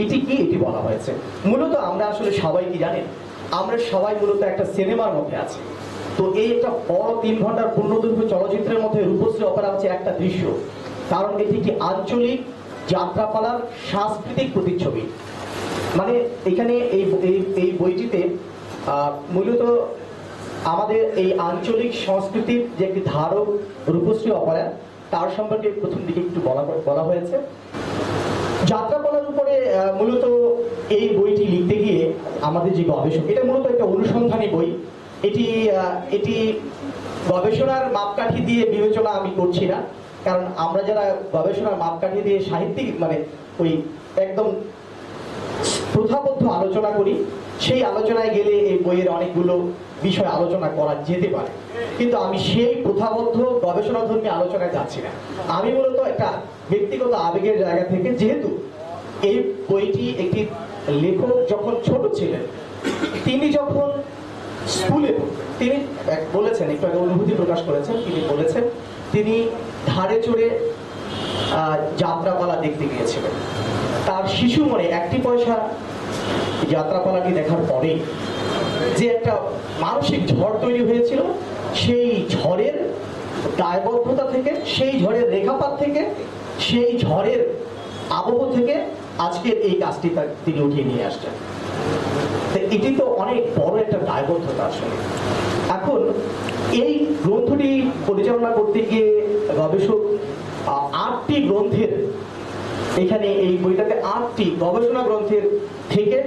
এটি কি, এটি বলা হয়েছে। মূলত আমরা আসলে সবাই কি জানেন, আমরা সবাই মূলত একটা সিনেমার মধ্যে আছি। তো এই একটা বড় 3 ঘন্টার পূর্ণদৈর্ঘ্য চলচ্চিত্রের মধ্যে রূপশ্রী অপেরা হচ্ছে একটা দৃশ্য, কারণ এটি একটি আঞ্চলিক যাত্রাপালার সাংস্কৃতিক প্রতিচ্ছবি। মানে এখানে এই বইটিতে মূলত আমাদের এই আঞ্চলিক সংস্কৃতির যে একটি ধারক রূপশ্রী অপেরা, তার সম্পর্কে প্রথম দিকে একটু বলা হয়েছে। যাত্রাপালার উপরে মূলত এই বইটি লিখতে গিয়ে আমাদের যে গবেষক, এটা মূলত একটা অনুসন্ধানী বই। এটি গবেষণার মাপকাঠি দিয়ে বিবেচনা আমি করছি না, কারণ আমরা যারা গবেষণার মাপকাঠি দিয়ে সাহিত্যিক মানে ওই একদম প্রথাবদ্ধ আলোচনা করি, সেই আলোচনায় গেলে এই বইয়ের অনেকগুলো বিষয় আলোচনা করা যেতে পারে, কিন্তু আমি সেই প্রথাবদ্ধ গবেষণাধর্মী আলোচনায় যাচ্ছি না। আমি মূলত একটা ব্যক্তিগত আবেগের জায়গা থেকে, যেহেতু এই বইটি একটি লেখক যখন ছোট ছিলেন, তিনি যখন স্কুলে তিনি বলেছেন, একটু আগে অনুভূতি প্রকাশ করেছেন, তিনি বলেছেন তিনি ধারে চড়ে যাত্রাপালা দেখতে গিয়েছিলেন। তার শিশু মনে 1টি পয়সা যাত্রাপালাটি দেখার পরেই যে একটা মানসিক ঝড় তৈরি হয়েছিল, সেই ঝড়ের দায়বদ্ধতা থেকে, সেই ঝড়ের রেখাপাত থেকে, সেই ঝড়ের আবহ থেকে আজকের এই কাজটি তিনি উঠিয়ে নিয়ে আসছেন। এটি তো অনেক বড় একটা দায়বদ্ধতা আসলে। এখন এই গ্রন্থটি পরিচালনা করতে গিয়ে গবেষক 8টি গ্রন্থের, এখানে এই বইটাতে 8টি গবেষণা গ্রন্থের থেকে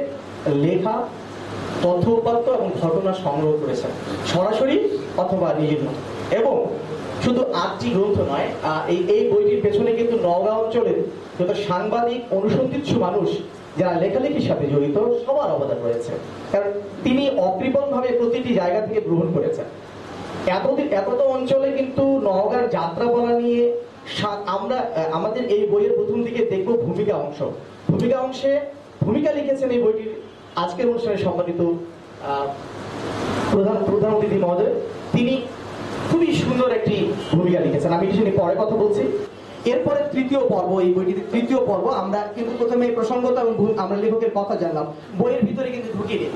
লেখা তথ্য উপাত্ত এবং ঘটনা সংগ্রহ করেছেন, সরাসরি অথবা নিজের মতো। এবং শুধু 8টি গ্রন্থ নয়, এই বইটির পেছনে কিন্তু নওগাঁ অঞ্চলের যত সাংবাদিক, অনুসন্ধিৎসু মানুষ যারা লেখালেখির সাথে জড়িত, সবার অবদান রয়েছে। কারণ তিনি অকৃপণভাবে প্রতিটি জায়গা থেকে গ্রহণ করেছেন। এত অঞ্চলে কিন্তু নওগাঁর যাত্রাপালা নিয়ে আমরা আমাদের এই বইয়ের প্রথম দিকে দেখব ভূমিকা অংশে ভূমিকা লিখেছেন এই বইটির আজকের অনুষ্ঠানে সম্মানিত প্রধান অতিথি মহোদয়। তিনি খুবই সুন্দর একটি ভূমিকা লিখেছেন, আমি এটি নিয়ে পরে কথা বলছি। এরপরে তৃতীয় পর্ব, এই বইটিতে তৃতীয় পর্ব। আমরা কিন্তু প্রথমে প্রসঙ্গত এবং আমরা লেখকের কথা জানলাম, বইয়ের ভিতরে কিন্তু ঢুকিনি।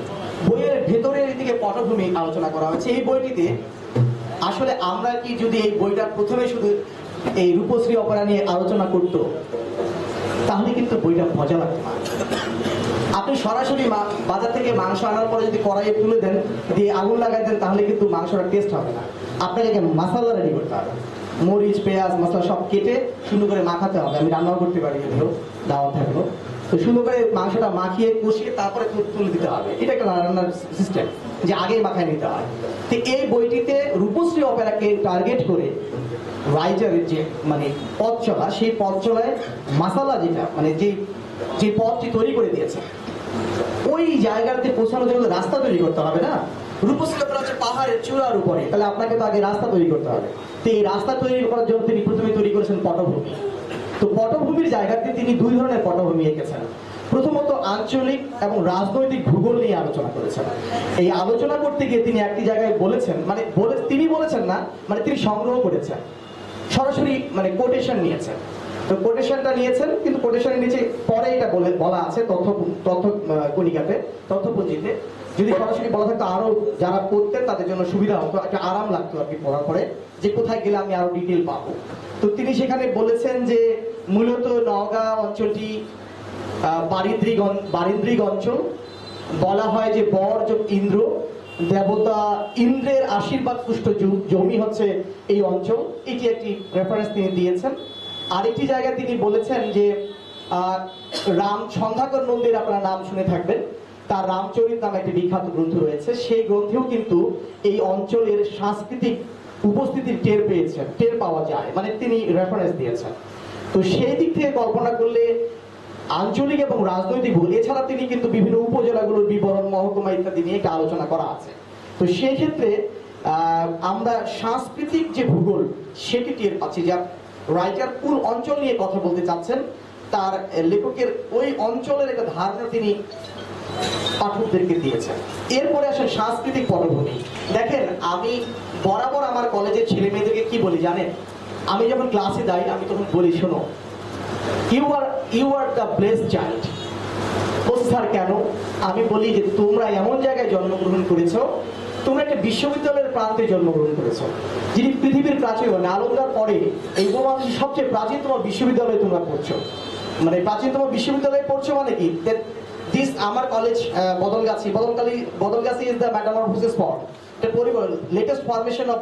বইয়ের ভেতরের দিকে পটভূমি আলোচনা করা হয়েছে। এই বইটিতে আসলে আমরা কি যদি এই বইটা প্রথমে শুধু এই রূপশ্রী অপেরা নিয়ে আলোচনা করত, তাহলে কিন্তু বইটা মজা লাগতো না। আপনি সরাসরি বাজার থেকে মাংস আনার পরে যদি কড়াইয়ে তুলে দেন, দিয়ে আগুন লাগাই দেন, তাহলে কিন্তু মাংসটা টেস্ট হবে না। আপনাকে মশলা রেডি করতে হবে, মরিচ, পেঁয়াজ, মশলা সব কেটে সুন্দর করে মাখাতে হবে। আমি রান্নাও করতে পারি, যদিও দাওয়াত থাকলো। তো সুন্দর করে মাংসটা মাখিয়ে কষিয়ে তারপরে তুলে দিতে হবে। এটা একটা রান্নার সিস্টেম, যে আগেই মাখায় নিতে হয়। তো এই বইটিতে রূপশ্রী অপেরাকে টার্গেট করে রাইটারের যে মানে পথ চলা, সেই পথ চলায় মশলা যেটা মানে যে পথটি তৈরি করে দিয়েছে, ওই জায়গাতে পৌঁছানোর জন্য রাস্তা তৈরি করতে হবে না। রূপশ্রী অপেরা হচ্ছে পাহাড়ের চূড়ার উপরে, তাহলে আপনাকে তো আগে রাস্তা তৈরি করতে হবে। তো এই রাস্তা তৈরি করার জন্য তিনি প্রথমে তৈরি করেছেন পটভূমি। তো পটভূমির জায়গাতে তিনি 2 ধরনের পটভূমি এঁকেছেন। প্রথমত আঞ্চলিক এবং রাজনৈতিক ভূগোল নিয়ে আলোচনা করেছেন। এই আলোচনা করতে গিয়ে তিনি একটি জায়গায় বলেছেন, তিনি বলেছেন না, মানে তিনি সংগ্রহ করেছেন, সরাসরি মানে কোটেশন নিয়েছেন। তো কোটেশনটা নিয়েছেন, কিন্তু কোটেশনের নিচে পরে এটা বলা আছে তথ্য কণিকাতে, তথ্যপুঞ্জিতে। যদি সরাসরি বলা থাকতো আরো যারা পড়তেন তাদের জন্য সুবিধা হতো, একটা আরাম লাগতো আর কি পড়ার পরে, যে কোথায় গেলে আমি আরো ডিটেল পাবো। তো তিনি সেখানে বলেছেন যে মূলত নওগাঁ অঞ্চলটি বারিন্দ্রিক অঞ্চল। বলা হয় যে বর যোগ ইন্দ্র, দেবতা ইন্দ্রের আশীর্বাদ পুষ্ট জমি হচ্ছে এই অঞ্চল। এটি একটি রেফারেন্স তিনি দিয়েছেন। আরেকটি জায়গায় তিনি বলেছেন যে সন্ধ্যাকর নন্দীর আপনারা নাম শুনে থাকবেন, তার রামচরিত নামে একটি বিখ্যাত গ্রন্থ রয়েছে। সেই গ্রন্থেও কিন্তু এই অঞ্চলের সাংস্কৃতিক উপস্থিতির টের পাওয়া যায়, মানে তিনি রেফারেন্স দিয়েছেন। তো সেই দিক থেকে কল্পনা করলে আঞ্চলিক এবং রাজনৈতিক ভূগোল, এছাড়া তিনি কিন্তু বিভিন্ন উপজেলাগুলোর বিবরণ, মহকুমা ইত্যাদি নিয়ে একটা আলোচনা করা আছে। তো সেই ক্ষেত্রে আমরা সাংস্কৃতিক যে ভূগোল সেটি টের পাচ্ছি, যে রাইটার কোন অঞ্চল নিয়ে কথা বলতে চাচ্ছেন, তার লেখকের ওই অঞ্চলের একটা ধারণা তিনি পাঠকদেরকে দিয়েছেন। এরপরে আসেন সাংস্কৃতিক পটভূমি। দেখেন, আমি বরাবর আমার কলেজের ছেলে মেয়েদেরকে কি বলি জানেন? আমি যখন ক্লাসে যাই, আমি তখন বলি, শোনো, you are the blessed child. বলছে স্যার কেন? আমি বলি যে তোমরা এমন জায়গায় জন্মগ্রহণ করেছো, তোমরা একটা বিশ্ববিদ্যালয়ের প্রান্তে জন্মগ্রহণ করেছো, যিনি পৃথিবীর প্রাচীন নালন্দার পরে এই উপমহাদেশের সবচেয়ে প্রাচীনতম বিশ্ববিদ্যালয়ে তোমরা পড়ছো। মানে প্রাচীনতম বিশ্ববিদ্যালয়ে পড়ছো মানে কি? দিস আমার college Badalgachhi is the metamorphosis spot, এটা পরিবার লেটেস্ট ফরমেশন অফ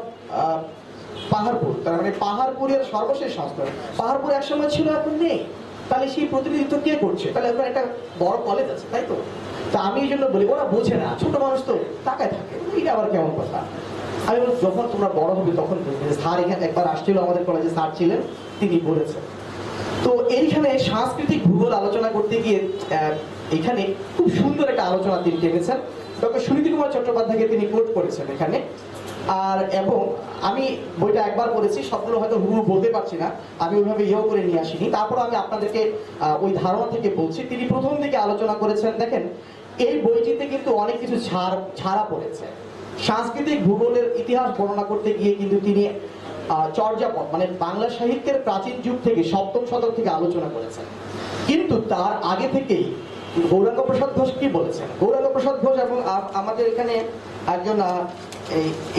পাহাড়পুর। তার মানে পাহাড়পুরের সর্বশেষ সংস্করণ। পাহাড়পুর একসময় ছিল, এখন নেই। তাহলে সেই প্রতিনিধিত্ব কে করছে? তাহলে ওখানে একটা বড় কলেজ আছে, তাই তো? তা আমি এই জন্য বলি ওরা বোঝে না, ছোট মানুষ তো টাকায় থাকে, এটা আবার কেমন কথা? আমি বলি যখন তোমরা বড় হবে তখন বুঝবে। স্যার এখানে একবার আসছিল আমাদের কলেজে, স্যার ছিলেন, তিনি বলেছেন। তো এইখানে সাংস্কৃতিক ভূগোল আলোচনা করতে গিয়ে এখানে খুব সুন্দর একটা আলোচনা তিনি টেনেছেন। ডক্টর সুনীতি কুমার চট্টোপাধ্যায়কে তিনি কোট করেছেন এখানে। আর এবং আমি বইটা একবার পড়েছি, সবগুলো হয়তো হুবহু বলতে পারছি না, আমি ওইভাবে ইয়েও করে নিয়ে আসিনি। তারপর আমি আপনাদেরকে ওই ধারণা থেকে বলছি। তিনি প্রথম দিকে আলোচনা করেছেন, দেখেন এই বইটিতে কিন্তু অনেক কিছু ছাড়া পড়েছে। সাংস্কৃতিক ভূগোলের ইতিহাস বর্ণনা করতে গিয়ে কিন্তু তিনি চর্যাপদ মানে বাংলা সাহিত্যের প্রাচীন যুগ থেকে 7ম শতক থেকে আলোচনা করেছেন। কিন্তু তার আগে থেকেই গৌরাঙ্গ প্রসাদ ঘোষ কি বলেছেন? গৌরাঙ্গ প্রসাদ ঘোষ এবং আমাদের এখানে একজন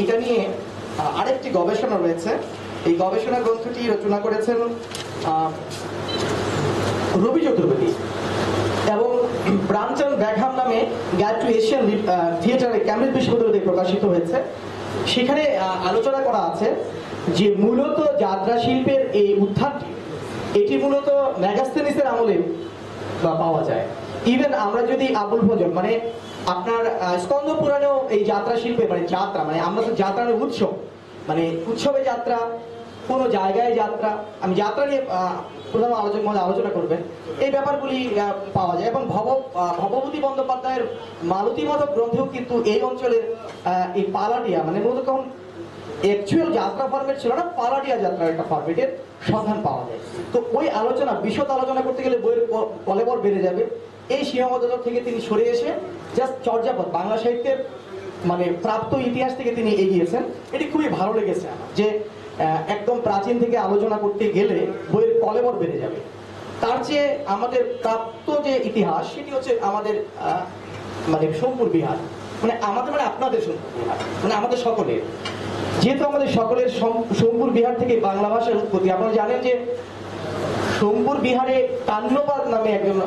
এটা নিয়ে আরেকটি গবেষণা রয়েছে। এই গবেষণা গ্রন্থটি রচনা করেছেন রবি চতুর্বেদী এবং ব্রামটন ব্যাকহাম নামে গাইড টু এশিয়ান থিয়েটারে ক্যামব্রিজ বিশ্ববিদ্যালয়ে প্রকাশিত হয়েছে। সেখানে আলোচনা করা আছে যে মূলত যাত্রা শিল্পের এই উত্থানটি এটি মূলত মেগাস্থেনিসের আমলে পাওয়া যায়। ইভেন আমরা যদি আবুল ভজন মানে আপনার স্কন্দ পুরাণেও এই যাত্রা শিল্পে মানে যাত্রা মানে আমরা তো যাত্রার উৎসব মানে উৎসবে যাত্রা, কোনো জায়গায় যাত্রা, আমি যাত্রা নিয়ে প্রধান আলোচনা করবেন, এই ব্যাপারগুলি পাওয়া যায়। এবং ভবভূতি বন্দ্যোপাধ্যায়ের মালতী মাধব গ্রন্থেও কিন্তু এই অঞ্চলের এই পালাডিয়া মানে মূলত তখন অ্যাকচুয়াল যাত্রা ফরম্যাট ছিল না, পালাডিয়া যাত্রার একটা ফরম্যাটের সন্ধান পাওয়া যায়। তো ওই আলোচনা বিশদ আলোচনা করতে গেলে বইয়ের কলেবর বেড়ে যাবে। এই সীমাবদ্ধতা থেকে তিনি সরে এসে জাস্ট চর্যাপদ বাংলা সাহিত্যের মানে প্রাপ্ত ইতিহাস থেকে তিনি এগিয়েছেন। এটি খুবই ভালো লেগেছে আমার, যে একদম প্রাচীন থেকে আলোচনা করতে গেলে বইয়ের কলেবর বেড়ে যাবে। তার চেয়ে আমাদের প্রাপ্ত যে ইতিহাস সেটি হচ্ছে আমাদের মানে সোমপুর বিহার, মানে আমাদের মানে আপনাদের সোমপুর বিহার মানে আমাদের সকলের, যেহেতু আমাদের সকলের সোমপুর বিহার থেকে বাংলা ভাষার উৎপত্তি। আপনারা জানেন যে সোমপুর বিহারে কান্নপাদ নামে একজন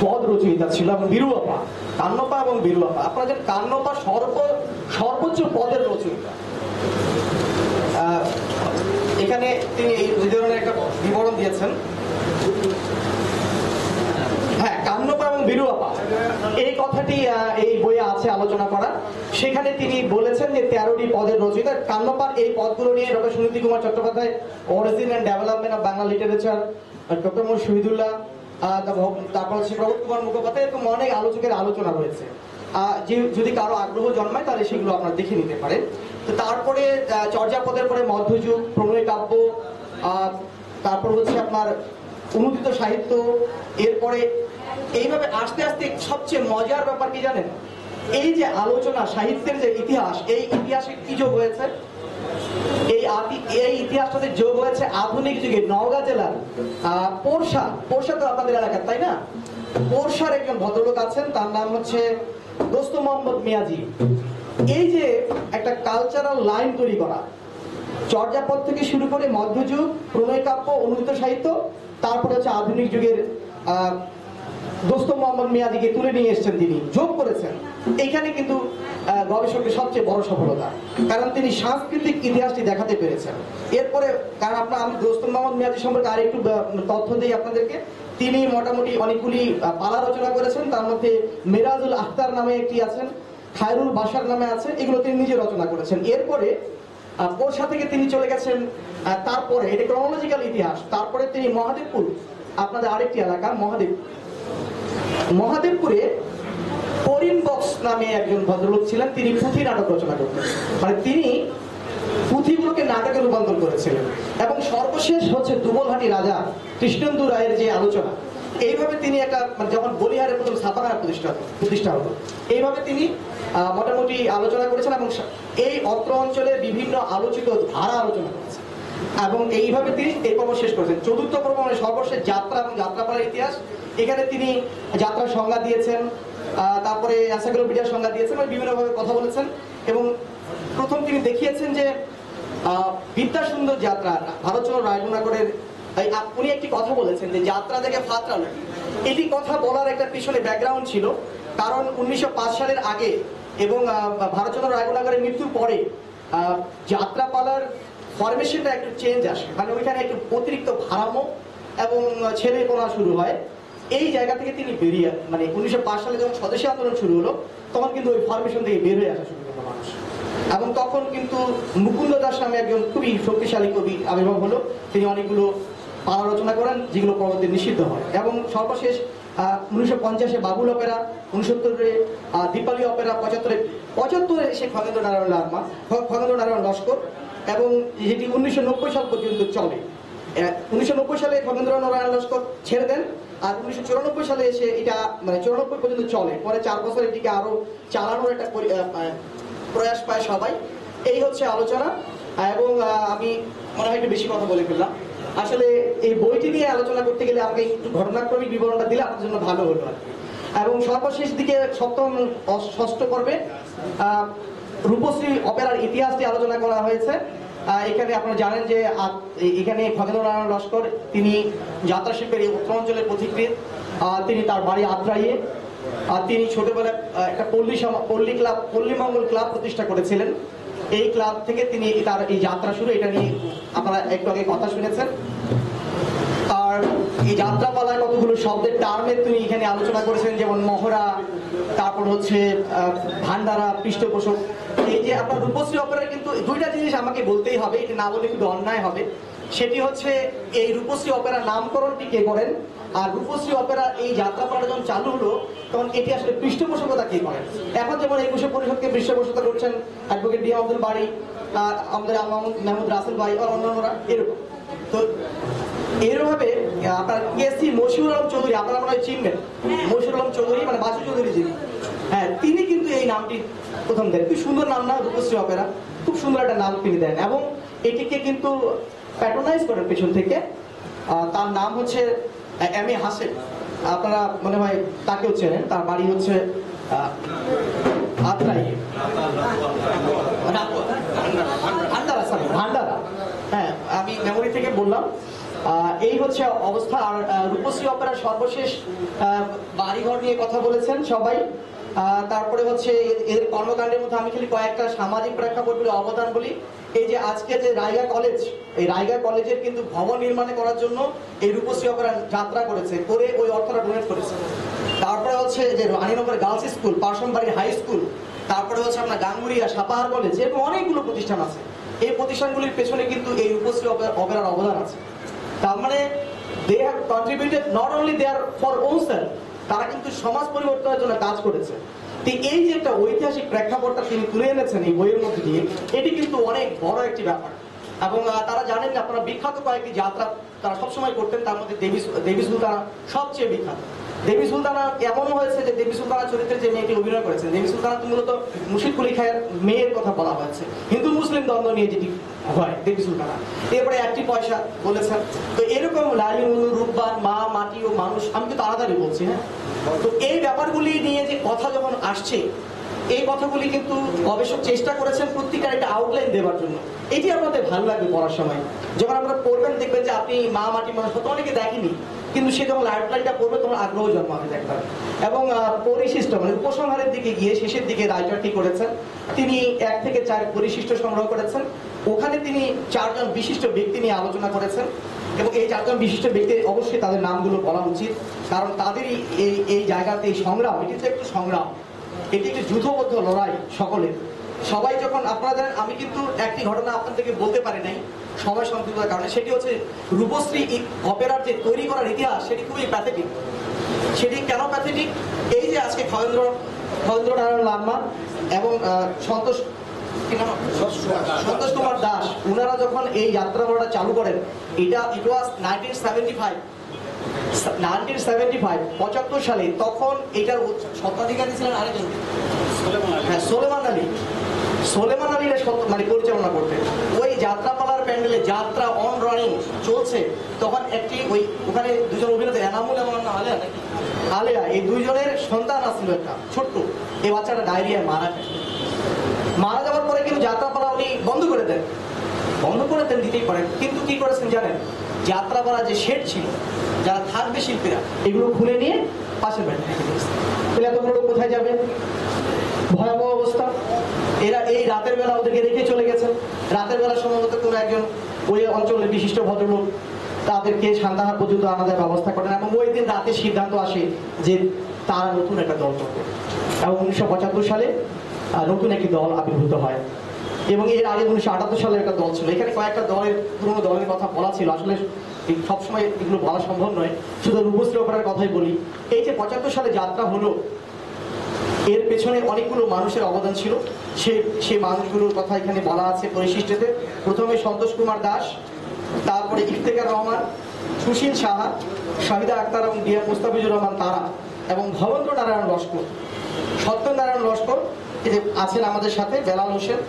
পদ রচয়িতা ছিল এবং বিরুয়াপা, কান্নপা এবং বিরুয়াপা। আপনারা জানেন কান্নপা সর্বোচ্চ পদের রচয়িতা। এখানে তিনি এই ধরনের একটা বিবরণ দিয়েছেন। হ্যাঁ, কান্নপা এবং বিরুয়াপা এই কথাটি এই বইয়ে আছে আলোচনা করা। সেখানে তিনি বলেছেন যে 13টি পদের রচয়িতা। কান্নপার এই পদগুলো নিয়ে doctor Suniti Kumar Chattopadhyay origin and development of Bangla literature, doctor Mohammad Shahidullah, তারপর হচ্ছে প্রবোধ কুমার মুখোপাধ্যায়, এরকম অনেক আলোচকের আলোচনা রয়েছে। যদি কারো আগ্রহ জন্মায় তাহলে সেগুলো আপনারা দেখে নিতে পারেন। তো তারপরে চর্যাপদের পরে মধ্যযুগ, প্রণয় কাব্য, তারপর হচ্ছে আপনার অনুদিত সাহিত্য, এরপরে এইভাবে আস্তে আস্তে সবচেয়ে মজার ব্যাপার কি জানেন? এই যে আলোচনা সাহিত্যের যে ইতিহাস, এই ইতিহাসে কি যোগ হয়েছে? এই ইতিহাসটাতে যোগ হয়েছে আধুনিক যুগে নওগাঁ জেলার পোরশা তো আপনাদের এলাকার, তাই না? পোরশার একজন ভদ্রলোক আছেন, তার নাম হচ্ছে দোস্ত মোহাম্মদ মিয়াজি। এই যে একটা কালচারাল লাইন তৈরি করা, চর্যাপদ থেকে শুরু করে মধ্যযুগ, প্রণয় কাব্য, অনুদিত সাহিত্য, তারপরে হচ্ছে আধুনিক যুগের দোস্ত মোহাম্মদ মিয়াজিকে তুলে নিয়ে এসেছেন, তিনি যোগ করেছেন। এইখানে কিন্তু গবেষকের সবচেয়ে বড় সফলতা, কারণ তিনি সাংস্কৃতিক ইতিহাসটি দেখাতে পেরেছেন। এরপরে কারণ আমি দোস্ত মোহাম্মদ মিয়াজি সম্পর্কে আর একটু তথ্য দিই আপনাদেরকে। তিনি মোটামুটি অনেকগুলি পালা রচনা করেছেন, তার মধ্যে মিরাজুল আখতার নামে একটি আছেন, খায়রুল বাশার নামে আছে, এগুলো তিনি নিজে রচনা করেছেন। এরপরে পোরশা থেকে তিনি চলে গেছেন, তারপরে এটা ক্রনোলজিক্যাল ইতিহাস। তারপরে তিনি মহাদেবপুর, আপনাদের আরেকটি এলাকা মহাদেবপুরে করিম বক্স নামে একজন ভদ্রলোক ছিলেন, তিনি পুঁথি নাটক রচনা করতেন, মানে তিনি পুঁথিগুলোকে নাটকে রূপান্তর করেছিলেন। এবং সর্বশেষ হচ্ছে দুবলহাটি রাজা কৃষ্ণেন্দু রায়ের যে আলোচনা, এইভাবে তিনি একটা মানে যখন বলিহারের প্রথম ছাপাখানা প্রতিষ্ঠা হতো, এইভাবে তিনি মোটামুটি আলোচনা করেছেন এবং এই অত্র অঞ্চলের বিভিন্ন আলোচিত ধারা আলোচনা করেছেন। এবং এইভাবে তিনি এই পর্ব শেষ করেছেন। চতুর্থ পর্ব মানে সর্বশেষ যাত্রা এবং যাত্রাপালার ইতিহাস। এখানে তিনি যাত্রার সংজ্ঞা দিয়েছেন, তারপরে এনসাইক্লোপিডিয়ার সংজ্ঞা দিয়েছেন, বিভিন্নভাবে কথা বলেছেন এবং প্রথম তিনি দেখিয়েছেন যে বিদ্যাসুন্দর যাত্রা ভারতচন্দ্র রায়গুণাকরের উনি একটি কথা বলেছেন যে যাত্রা থেকে ফাত্রা নয়। এটি কথা বলার একটা পিছনে ব্যাকগ্রাউন্ড ছিল, কারণ 1905 সালের আগে এবং ভারতচন্দ্র রায়গুণাকরের মৃত্যুর পরে যাত্রাপালার ফরমেশনটা একটু চেঞ্জ আসে, মানে ওইখানে একটু অতিরিক্ত ভাড়ামো এবং ছেলেপোনা শুরু হয়। এই জায়গা থেকে তিনি বেরিয়ে, মানে 1905 সালে যখন স্বদেশী আন্দোলন শুরু হলো তখন কিন্তু ওই ফরমেশন থেকে বের হয়ে আসা শুরু করলো মানুষ, এবং তখন কিন্তু মুকুন্দ দাস নামে একজন খুবই শক্তিশালী কবি আবির্ভাব হলো। তিনি অনেকগুলো পালা রচনা করেন যেগুলো পরবর্তী নিষিদ্ধ হয়, এবং সর্বশেষ 1950-এ বাবুল অপেরা, 69-এ দীপালি অপেরা, 75-এ সে খগেন্দ্র নারায়ণ লস্কর, এবং যেটি 1990 সাল পর্যন্ত চলে। 1990 সালে খগেন্দ্র নারায়ণ লস্কর ছেড়ে দেন, আর 1994 সালে এসে এটা মানে 94 পর্যন্ত চলে। পরে 4 বছর এটিকে আরো চালানোর একটা প্রয়াস পায় সবাই। এই হচ্ছে আলোচনা, এবং আমি মনে হয় একটু বেশি কথা বলে ফেললাম। আসলে এই বইটি নিয়ে আলোচনা করতে গেলে আমাকে একটু ঘটনাক্রমিক বিবরণটা দিলে আপনার জন্য ভালো হলো আর কি। এবং সর্বশেষ দিকে সপ্তম ষষ্ঠ পর্বে রূপশ্রী অপেরার ইতিহাসটি আলোচনা করা হয়েছে। এখানে আপনারা জানেন যে এখানে খগেন্দ্র নারায়ণ লস্কর তিনি যাত্রা শিল্পের এই উত্তরাঞ্চলের পথিকৃৎ। তিনি তার বাড়ি আত্রাইয়ে তিনি ছোটবেলায় একটা পল্লী মঙ্গল ক্লাব প্রতিষ্ঠা করেছিলেন। এই ক্লাব থেকে তিনি তার এই যাত্রা শুরু, এটা নিয়ে আপনারা একটু আগে কথা শুনেছেন। আর এই যাত্রাপালায় কতগুলো শব্দের টার্মের তিনি এখানে আলোচনা করেছেন, যেমন মহড়া, তারপর হচ্ছে ভান্ডারা, পৃষ্ঠপোষক। এই যে আপনার রূপশ্রী অপেরার কিন্তু দুইটা জিনিস আমাকে বলতেই হবে, এটি না বলে কিন্তু অন্যায় হবে। সেটি হচ্ছে এই রূপশ্রী অপেরার নামকরণটি কে করেন, আর রূপশ্রী অপেরা এই যাত্রাপালা যখন চালু হলো তখন এটি আসলে পৃষ্ঠপোষকতা কে করেন। এখন যেমন 21শে পরিষদকে পৃষ্ঠপোষকতা করছেন অ্যাডভোকেট ডি আব্দুল বাড়ি, আমাদের মাহমুদ রাসেল ভাই আর অন্যান্যরা। এরকম তো এরভাবে আপনার কেসি মশিউর আলম চৌধুরী, আপনারা মনে হয় চিনবেন, মশিউর আলম চৌধুরী মানে বাসু চৌধুরী যিনি, হ্যাঁ, তিনি কিন্তু এই নামটি প্রথম দেন। খুব সুন্দর নাম না, রূপশ্রী অপেরা, খুব সুন্দর একটা নাম তিনি দেন, এবং এটিকে কিন্তু প্যাট্রোনাইজ করেন পেছন থেকে। তার নাম হচ্ছে এম এ হাসেন, আপনারা মনে হয় তাকেও চেনেন, তার বাড়ি হচ্ছে ভান্ডারা। হ্যাঁ, আমি মেমোরি থেকে বললাম। এই হচ্ছে অবস্থা। আর রূপশ্রী অপেরার সর্বশেষ বাড়িঘর নিয়ে কথা বলেছেন সবাই। তারপরে হচ্ছে এর কর্মকাণ্ডের মধ্যে আমি খালি কয়েকটা সামাজিক প্রেক্ষাপটগুলি অবদান বলি। এই যে আজকে যে রায়গা কলেজ, এই রায়গা কলেজের কিন্তু ভবন নির্মাণে করার জন্য এই রূপশ্রী অপেরা যাত্রা করেছে, করে ওই অর্থটা ডোনেট করেছে। তারপরে হচ্ছে যে Raninagar girls school, Parshwabari high school, তারপরে হচ্ছে আপনার গাঙ্গুরিয়া সাপাহার কলেজ, এরকম অনেকগুলো প্রতিষ্ঠান আছে। এই প্রতিষ্ঠানগুলির পেছনে কিন্তু এই রূপশ্রী অপেরার অবদান আছে। তার মানে they have contributed not only their for own self, তারা কিন্তু সমাজ পরিবর্তনের জন্য কাজ করেছে। এই যে একটা ঐতিহাসিক প্রেক্ষাপটটা তিনি তুলে এনেছেন এই বইয়ের মধ্যে দিয়ে, এটি কিন্তু অনেক বড় একটি ব্যাপার। এবং তারা জানেন যে আপনারা বিখ্যাত কয়েকটি যাত্রা তারা সবসময় করতেন, তার মধ্যে দেবী সুলতানা সবচেয়ে বিখ্যাত। দেবী সুলতানা এমনও হয়েছে যে দেবী সুলতানা চরিত্রে যে মেয়েটি অভিনয় করেছেন, দেবী সুলতানা মূলত মুর্শিদ কুলি খায়ের মেয়ের কথা বলা হয়েছে, হিন্দু মুসলিম দ্বন্দ্ব নিয়ে যেটি হয় দেবী সুলতানা। এরপরে একটি পয়সা বলেছেন। তো এরকম লালিম, রূপবান, মা, মাটি ও মানুষ, আমি কিন্তু তাড়াতাড়ি বলছি, হ্যাঁ। তো এই ব্যাপারগুলি নিয়ে যে কথা যখন আসছে, এই কথাগুলি কিন্তু গবেষক চেষ্টা করেছেন প্রত্যেকটা একটা আউটলাইন দেওয়ার জন্য। এটি আপনাদের ভালো লাগবে পড়ার সময়, যখন আপনারা পড়বেন দেখবেন যে আপনি মা, মাটি, মানুষ হয়তো অনেকে দেখেনি, কিন্তু সে যখন আউটলাইনটা পড়বে তোমার আগ্রহ জন্মাবে দেখবেন। এবং পরিশিষ্ট মানে উপসংহারের দিকে গিয়ে শেষের দিকে রাইটারটি করেছেন, তিনি 1 থেকে 4 পরিশিষ্ট সংগ্রহ করেছেন। ওখানে তিনি 4 জন বিশিষ্ট ব্যক্তি নিয়ে আলোচনা করেছেন, এবং এই 4 জন বিশিষ্ট ব্যক্তি অবশ্যই তাদের নামগুলো বলা উচিত, কারণ তাদেরই এই জায়গাতে এই সংগ্রাম, এটি তো একটু সংগ্রাম, এটি একটি যুদ্ধবদ্ধ লড়াই সকলের। সবাই যখন আপনারা জানেন, আমি কিন্তু একটি ঘটনা আপনাদেরকে বলতে পারি নাই সময় সংক্ষিপ্ততার কারণে, সেটি হচ্ছে রূপশ্রী অপেরার যে তৈরি করার ইতিহাস, সেটি খুবই প্যাথেটিক। সেটি কেন প্যাথেটিক? এই যে আজকে খগেন্দ্র নারায়ণ লামা এবং সন্তোষ কুমার দাস, ওনারা যখন এই যাত্রাপালাটা চালু করেন, ইট ওয়াজ 1975 সালে। তখন এটার স্বত্বাধিকারী ছিলেন আরেকজন, হ্যাঁ, সোলেমান আলী মানে পরিচালনা করতেন। ওই যাত্রাপালার প্যান্ডেলে যাত্রা অন রানিং চলছে, তখন একটি ওখানে দুজন অভিনেতা এনামুল এবং আলেয়া নাকি আলেয়া, এই দুইজনের সন্তান আসছিল একটা ছোট্ট, এই বাচ্চাটা ডায়রিয়ায় মারা যাওয়ার পরে কিন্তু যাত্রাপালা উনি বন্ধ করে দেন, দিতেই পারেন, কিন্তু কি করেছেন জানেন, যাত্রাপালা যে শেড ছিল, যারা থাকবে শিল্পীরা, এগুলো খুলে নিয়ে পাশের বাড়ি রেখে দিয়েছে। তাহলে এতগুলো লোক কোথায় যাবে? ভয়াবহ অবস্থা। এরা এই রাতের বেলা ওদেরকে রেখে চলে গেছেন। রাতের বেলা সম্ভবত কোনো একজন ওই অঞ্চলের বিশিষ্ট ভদ্রলোক তাদেরকে সান্তাহার পর্যন্ত আনাদের ব্যবস্থা করেন, এবং ওই দিন রাতে সিদ্ধান্ত আসে যে তারা নতুন একটা দল করবে, এবং 1975 সালে নতুন একটি দল আবির্ভূত হয়। এবং এর আগে 1978 সালে একটা দল ছিল। এখানে কয়েকটা পুরোনো দলের কথা বলা ছিল, আসলে সবসময় এগুলো বলা সম্ভব নয়, শুধু রূপশ্রী অপরার কথাই বলি। এই যে 75 সালে যাত্রা হলো, এর পেছনে অনেকগুলো মানুষের অবদান ছিল। সেই মানুষগুলোর কথা এখানে বলা আছে পরিশিষ্টতে। প্রথমে সন্তোষ কুমার দাস, তারপরে ইফতেখার রহমান, সুশীল সাহা, শাহিদা আক্তার এবং ডিএম মুস্তাফিজুর রহমান তারা, এবং ভবেন্দ্র নারায়ণ লস্কর, সত্যনারায়ণ লস্কর এই যে আছেন আমাদের সাথে, বেলাল হোসেন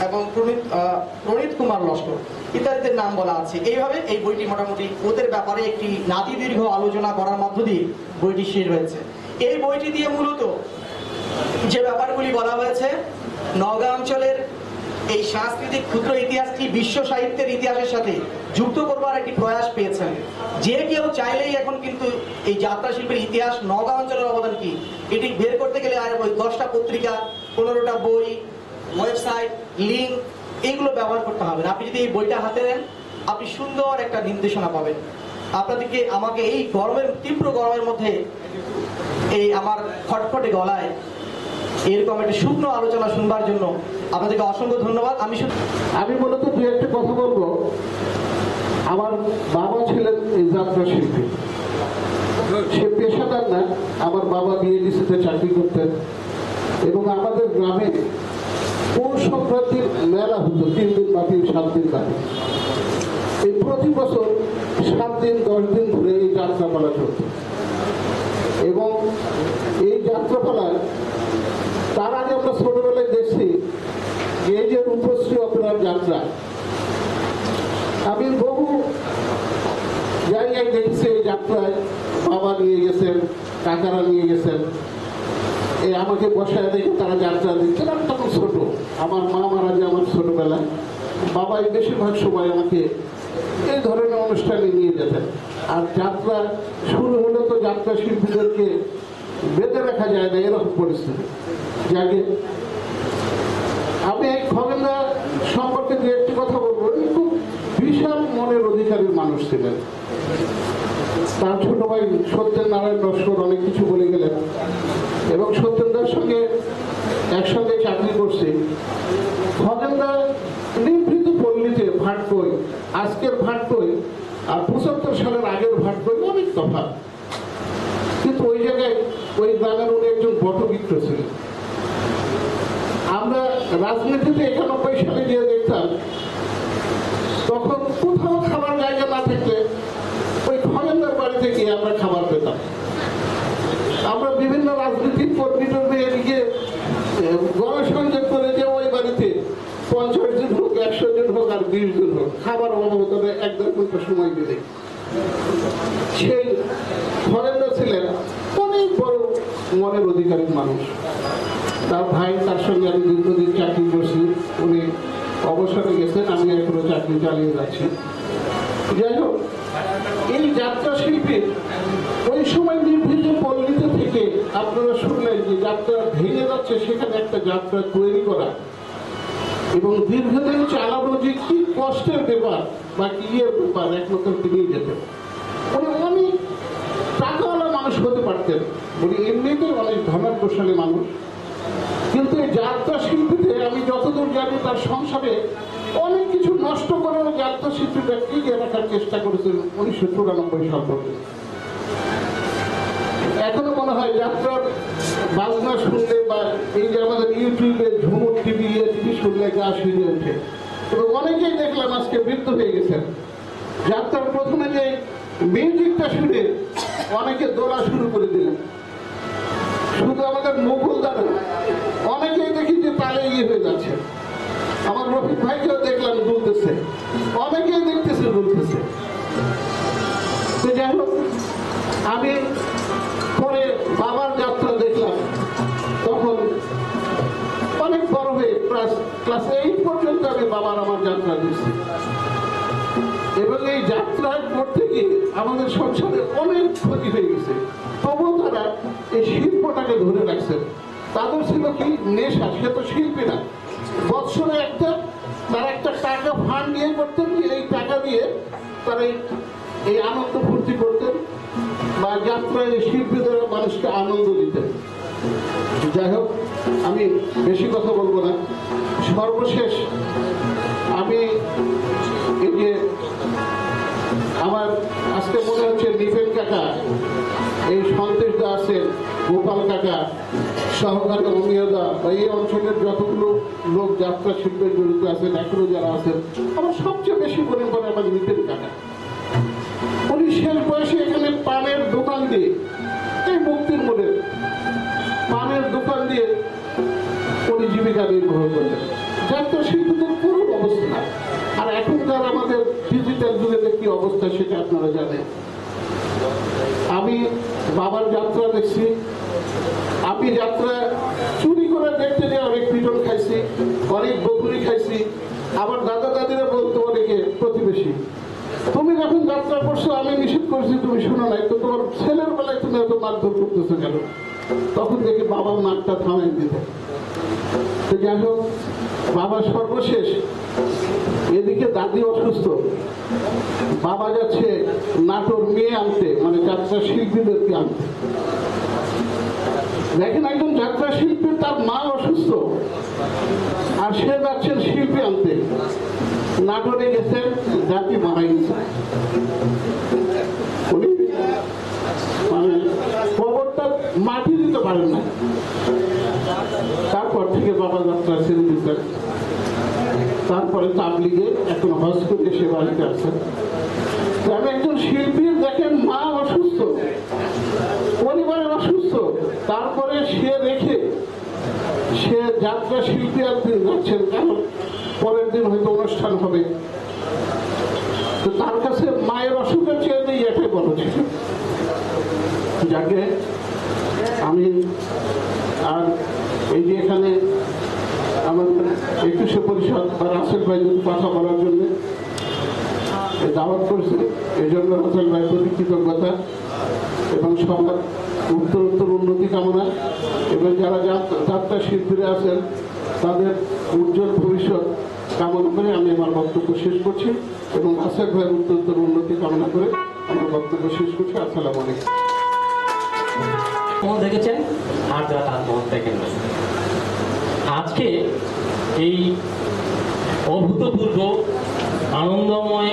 এবং প্রণীত কুমার লস্কর ইত্যাদিদের নাম বলা আছে। এইভাবে এই বইটি মোটামুটি ওদের ব্যাপারে একটি নাতি দীর্ঘ আলোচনা করার মধ্য দিয়ে বইটি শেষ হয়েছে। এই বইটি দিয়ে মূলত যে ব্যাপারগুলি বলা হয়েছে, নওগাঁ অঞ্চলের এই সাংস্কৃতিক ক্ষুদ্র ইতিহাসটি বিশ্ব সাহিত্যের ইতিহাসের সাথে যুক্ত করবার একটি প্রয়াস পেয়েছেন। যে কেউ চাইলেই এখন কিন্তু এই যাত্রা শিল্পের ইতিহাস, নওগাঁ অঞ্চলের অবদান কি, এটি বের করতে গেলে আর 10টা পত্রিকা, 15টা বই, ওয়েবসাইট, লিঙ্ক, এইগুলো ব্যবহার করতে হবে না। আপনি যদি এই বইটা হাতে নেন, আপনি সুন্দর একটা নির্দেশনা পাবেন। আপনাদেরকে আমাকে এই তীব্র গরমের মধ্যে এই আমার খটখটে গলায় এরকম একটা শুকনো আলোচনা শুনবার জন্য আপনাদেরকে অসংখ্য ধন্যবাদ। আমি মূলত দু একটা কথা বলবো। আমার বাবা ছিলেন এই যাত্রা শিল্পী, সে পেশাদার না, আমার বাবা বিএডিসিতে চাকরি করতেন, এবং আমাদের গ্রামে পৌষ সংক্রান্তির মেলা হতো 3 দিন ব্যাপী, 7 দিন ব্যাপী। এই প্রতি বছর 7 দিন 10 দিন ধরে এই যাত্রাপালা চলত, এবং এই যাত্রাপালায় তার আগে আমরা ছোটবেলায় দেখছি এই যে রূপশ্রী অপেরার যাত্রা, আমি বহু জায়গায় দেখছি এই যাত্রায় বাবা নিয়ে গেছেন, কাকারা নিয়ে গেছেন, এই আমাকে বসায় দেখে তারা যাত্রা দিচ্ছেন। আমি তখন ছোট, আমার মা মারা যায় আমার ছোটবেলায়, বাবাই বেশিরভাগ সময় আমাকে এই ধরনের অনুষ্ঠানে নিয়ে যেতেন। আর যাত্রা শুরু হলে তো যাত্রা শিল্পীদেরকে বেঁধে রাখা যায় না, এরকম পরিস্থিতি। যাকে আমি এই খগেনদা সম্পর্কে দু একটি কথা বলবো। খুব বিশাল মনের অধিকারীর মানুষ ছিলেন। তার ছোট ভাই সত্যনারায়ণ লস্কর অনেক কিছু বলে গেলেন, এবং সত্যেন্দ্রার সঙ্গে একসঙ্গে চাকরি করছে। খগেনদা নিভৃত পল্লীতে ভাটকই, আজকের ভাটকই আর 75 সালের আগের ভাটকই অনেক তফাৎ, কিন্তু ওই জায়গায় ওই গ্রামের উনি একজন বটবৃক্ষ ছিলেন। আমরা রাজনীতিতে 91 সালে গিয়ে দেখতাম, তখন কোথাও খাবার জায়গা না থাকলে ওই খগেনদার বাড়িতে গিয়ে আমরা খাবার পেতাম। আমরা বিভিন্ন রাজনীতিক কর্মীদের এদিকে গণসংযোগ করে যে ওই বাড়িতে 50 জন হোক, 100 জন হোক আর 20 জন হোক, খাবার অভাব তবে 1-1.5 ঘন্টা সময় দিলে। সেই খগেনদা ছিলেন অনেক বড় মনের অধিকারী মানুষ। তার ভাই, তার সঙ্গে আমি দীর্ঘদিন চাকরি করছি, উনি অবসরে গেছেন, আমি এখনো চাকরি চালিয়ে যাচ্ছি। যাই হোক, এই যাত্রা শিল্পীর ওই সময় নির্ভীত পল্লীতে থেকে আপনারা শুনলেন যে যাত্রা ভেঙে যাচ্ছে, সেখানে একটা যাত্রা তৈরি করা এবং দীর্ঘদিন চালানো যে কি কষ্টের ব্যাপার বা কি এর ব্যাপার, একমাত্র নিয়ে যেতেন। উনি অনেক টাকাওয়ালা মানুষ হতে পারতেন, উনি এমনিতেই অনেক ধনাঢ্যশালী মানুষ, কিন্তু এই যাত্রা শিল্পীতে আমি যতদূর জানি তার সংসারে অনেক কিছু নষ্ট করেও যাত্রা শিল্পীটা টিকে রাখার চেষ্টা করেছেন 1994 সাল পর্যন্ত। এখনো মনে হয় যাত্রার বাজনা শুনলে বা এই যে আমাদের ইউটিউবে ঝুমুর টিভি শুনলে গা শিউরে ওঠে, এবং অনেকেই দেখলাম আজকে বৃদ্ধ হয়ে গেছেন। যাত্রার প্রথমে যে মিউজিকটা শুনে অনেকে দোলা শুরু করে দিলেন, শুধু আমাদের মুকুল দ্বারা অনেকেই দেখি যে তালে হয়ে যাচ্ছে। আমার রফিক ভাইকেও দেখলাম দুলতেছে, অনেকে বাবার আমার যাত্রা দিচ্ছে, এবং এই যাত্রার করতে গিয়ে আমাদের সংসারে অনেক ক্ষতি হয়ে গেছে, তবুও তারা এই শিল্পটাকে ধরে রাখছেন। তাদের ছিল কি নেশা, সে তো শিল্পী না। বৎসরে তারা একটা টাকা ফান্ড নিয়ে করতেন, এই টাকা দিয়ে তারা এই আনন্দ ফুর্তি করতেন বা যাত্রায় শিল্পীদের মানুষকে আনন্দ দিতেন। যাই হোক, আমি বেশি কথা বলবো না। সর্বশেষ আমি এই যে আমার আজকে মনে হচ্ছে নিপেন কাকা, এই সন্তোষ দা আছেন, গোপাল কাকা, সহকারী অমিয়দা বা এই অঞ্চলের যতগুলো লোক যাত্রা শিল্পে জড়িত আছেন, এখনো যারা আছেন, আমার সবচেয়ে বেশি মনে পড়ে আমার নিপেন কাকা। উনি শেষ বয়সে এখানে পানের দোকান দিয়ে, এই মুক্তির মোড়ে পানের দোকান দিয়ে উনি জীবিকা নির্বাহ করতেন। যাত্রা শিল্পীদের পুরো অবস্থা, আর এখনকার আমাদের ডিজিটাল যুগে কি অবস্থা সেটা আপনারা জানেন। আমি বাবার যাত্রা দেখছি, আমি যাত্রা চুরি করে দেখতে যে অনেক পিটন খাইছি, অনেক বকুরি খাইছি। আমার দাদা দাদিরা বলতো অনেকে, প্রতিবেশী, তুমি যখন যাত্রা করছো আমি নিষেধ করছি, তুমি শোনো নাই, তো তোমার ছেলের বেলায় তুমি এত মারধর করতেছো কেন? তখন দেখি বাবার নাকটা থামাই দিত। তো যাই হোক, বাবা সর্বশেষ, এদিকে দাদি অসুস্থ, বাবা যাচ্ছে নাটোর মেয়ে আনতে, মানে যাত্রা শিল্পীদেরকে আনতে। দেখেন, একজন যাত্রা শিল্পী, তার মা অসুস্থ আর সে যাচ্ছেন শিল্পী আনতে। নাটোরে গেছেন, জাতি মারা গেছে। উনি মানে কবরটা মাটি দিতে পারেন না। তারপর থেকে বাবা যাত্রা ছেড়ে দিতেন। তারপরে তাবলিগে এখন হজ করে সে বাড়িতে আছেন। আমি একজন শিল্পীর দেখেন মা অসুস্থ, পরিবারের অসুস্থ, তারপরে সে রেখে সে যাত্রা শিল্পী আপনি যাচ্ছেন, কারণ পরের দিন হয়তো অনুষ্ঠান হবে। তো তার কাছে মায়ের অসুখের চেয়ে নেই, এটাই বড় ছিল। যাকে আমি আর এই যে এখানে আমাদের 21শে পরিষদ বা রাসেল ভাই কথা বলার জন্য দাওয়াত করছে, এই জন্য রাসেল ভাই প্রতি কৃতজ্ঞতা এবং সবার উত্তরোত্তর উন্নতি কামনা, এবং যারা যাত্রা শিল্পীরা আছেন তাদের উজ্জ্বল ভবিষ্যৎ কামনা করে আমি আমার বক্তব্য শেষ করছি, এবং রাসেল ভাইয়ের উত্তরোত্তর উন্নতি কামনা করে আমার বক্তব্য শেষ করছি। আসসালামু আলাইকুম। মোহন দেখেছেন আর যারা তাজমহল দেখেন না, আজকে এই অভূতপূর্ব আনন্দময়,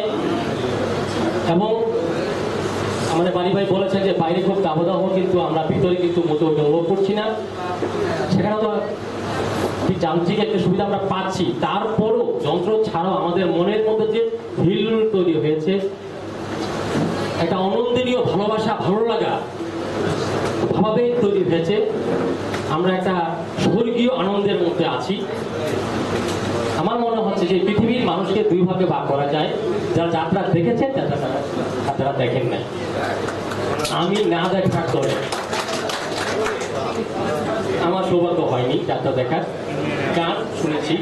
এবং আমাদের বাড়ি ভাই বলেছেন যে বাইরে খুব দাবদাহ, কিন্তু আমরা ভিতরে কিন্তু মোটেও অনুভব করছি না। সেখানে তো ঠিক যান্ত্রিক একটা সুবিধা আমরা পাচ্ছি, তারপরও যন্ত্র ছাড়াও আমাদের মনের মধ্যে যে হিল তৈরি হয়েছে, একটা অনন্দনীয় ভালোবাসা, ভালো লাগা ভাবে তৈরি হয়েছে। আমরা একটা স্বর্গীয় আনন্দের মধ্যে আছি। আমার মনে হচ্ছে যে পৃথিবীর মানুষকে দুই ভাগে ভাগ করা যায়, যারা যাত্রা দেখেছেন, যারা দেখেন না। আমি না দেখার করে আমার সৌভাগ্য হয়নি যাত্রা দেখার। গান শুনেছি,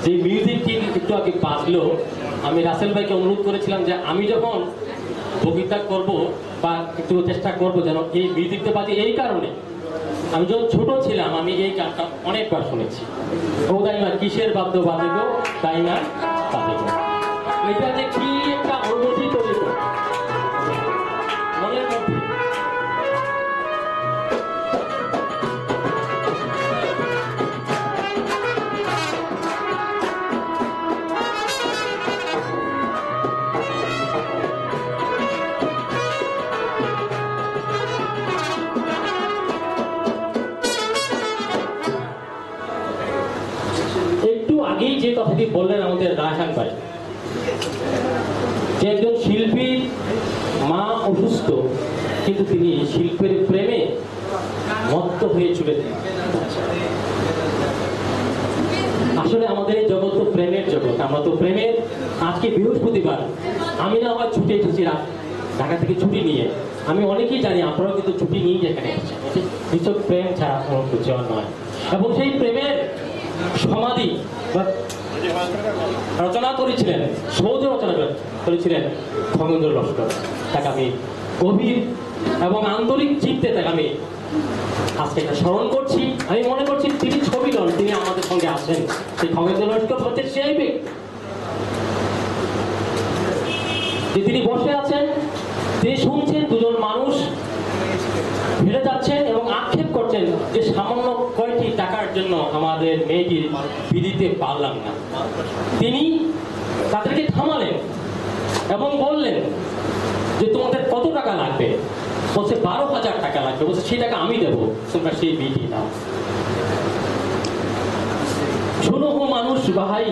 যে মিউজিকটি একটু আগে বাজলো, আমি রাসেল ভাইকে অনুরোধ করেছিলাম যে আমি যখন বক্তৃতা করব বা একটু চেষ্টা করবো যেন এই মিউজিকটা বাজে। এই কারণে আমি যখন ছোট ছিলাম আমি এই গানটা অনেকবার শুনেছি, ও তাই না কিসের বাদ্য বাজে গো, তাই না বাজে গো। এটা যে কি একটা অনুভূতি তৈরি করে মনের মধ্যে। আগেই যে কথাটি বললেন আমাদের রায়হান ভাই, যে একজন শিল্পীর মা অসুস্থ, কিন্তু তিনি শিল্পের প্রেমে মত্ত হয়ে চলেছেন। আসলে আমাদের এই জগৎ তো প্রেমের জগৎ, আমরা তো প্রেমের। আজকে বৃহস্পতিবার, আমি না হয় ছুটি এসেছি ঢাকা থেকে ছুটি নিয়ে, আমি অনেকেই জানি আপনারাও কিন্তু ছুটি নিয়ে যেখানে এসেছেন, নিশ্চয় প্রেম ছাড়া কোনো কিছু নয়। এবং সেই প্রেমের সমাধি বা রচনা করেছিলেন, সৌধ রচনা করেছিলেন খগেন্দ্র লস্কর। তাকে আমি গভীর এবং আন্তরিক চিত্তে তাকে আমি আজকে এটা স্মরণ করছি। আমি মনে করছি তিনি ছবি নন, তিনি আমাদের সঙ্গে আছেন। সেই খগেন্দ্র লস্কর হচ্ছে সেই ব্যক্তি যে তিনি বসে আছেন, তিনি শুনছেন দুজন মানুষ ভিড়ে যাচ্ছেন এবং আক্ষেপ করছেন যে সামান্য কয়টি টাকার জন্য আমাদের মেয়েটির বিয়ে পারলাম না। তিনি তাদেরকে থামালেন এবং বললেন যে তোমাদের কত টাকা লাগবে? বলছে 12,000 টাকা লাগবে। বলছে সেই টাকা আমি দেবো, তোমরা সেই বিয়েটি দাও। শোনো মানুষ ভাই,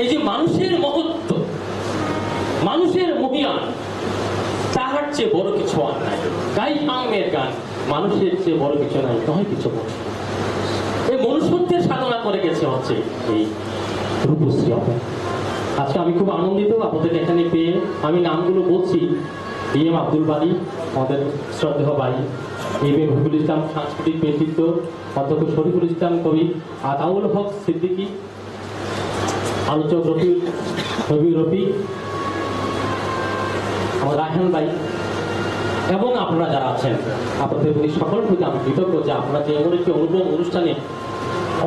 এই যে মানুষের মহত্ব, মানুষের মহিয়ান, তাহার চেয়ে বড় কিছু আর নাই। গাই আমের গান, মানুষের চেয়ে বড় কিছু নাই, নয় কিছু বড়। এই মনুষ্যত্বের সাধনা করে গেছে হচ্ছে এই রূপশ্রী অপেরা। আজকে আমি খুব আনন্দিত আপনাদের এখানে পেয়ে। আমি নামগুলো বলছি: DM আব্দুল বারী, আমাদের শ্রদ্ধেয় বাড়ি; AM রফিকুল ইসলাম, সাংস্কৃতিক ব্যক্তিত্ব; অধ্যক্ষ শরীফুল ইসলাম কবি; আতাউল হক সিদ্দিকী, আলোচক রফি, আমার রায়হান ভাই, এবং আপনারা যারা আছেন, আপনাদের প্রতি সকল প্রতি আমি কৃতজ্ঞ যে আপনারা যে এমন একটি অনুপম অনুষ্ঠানে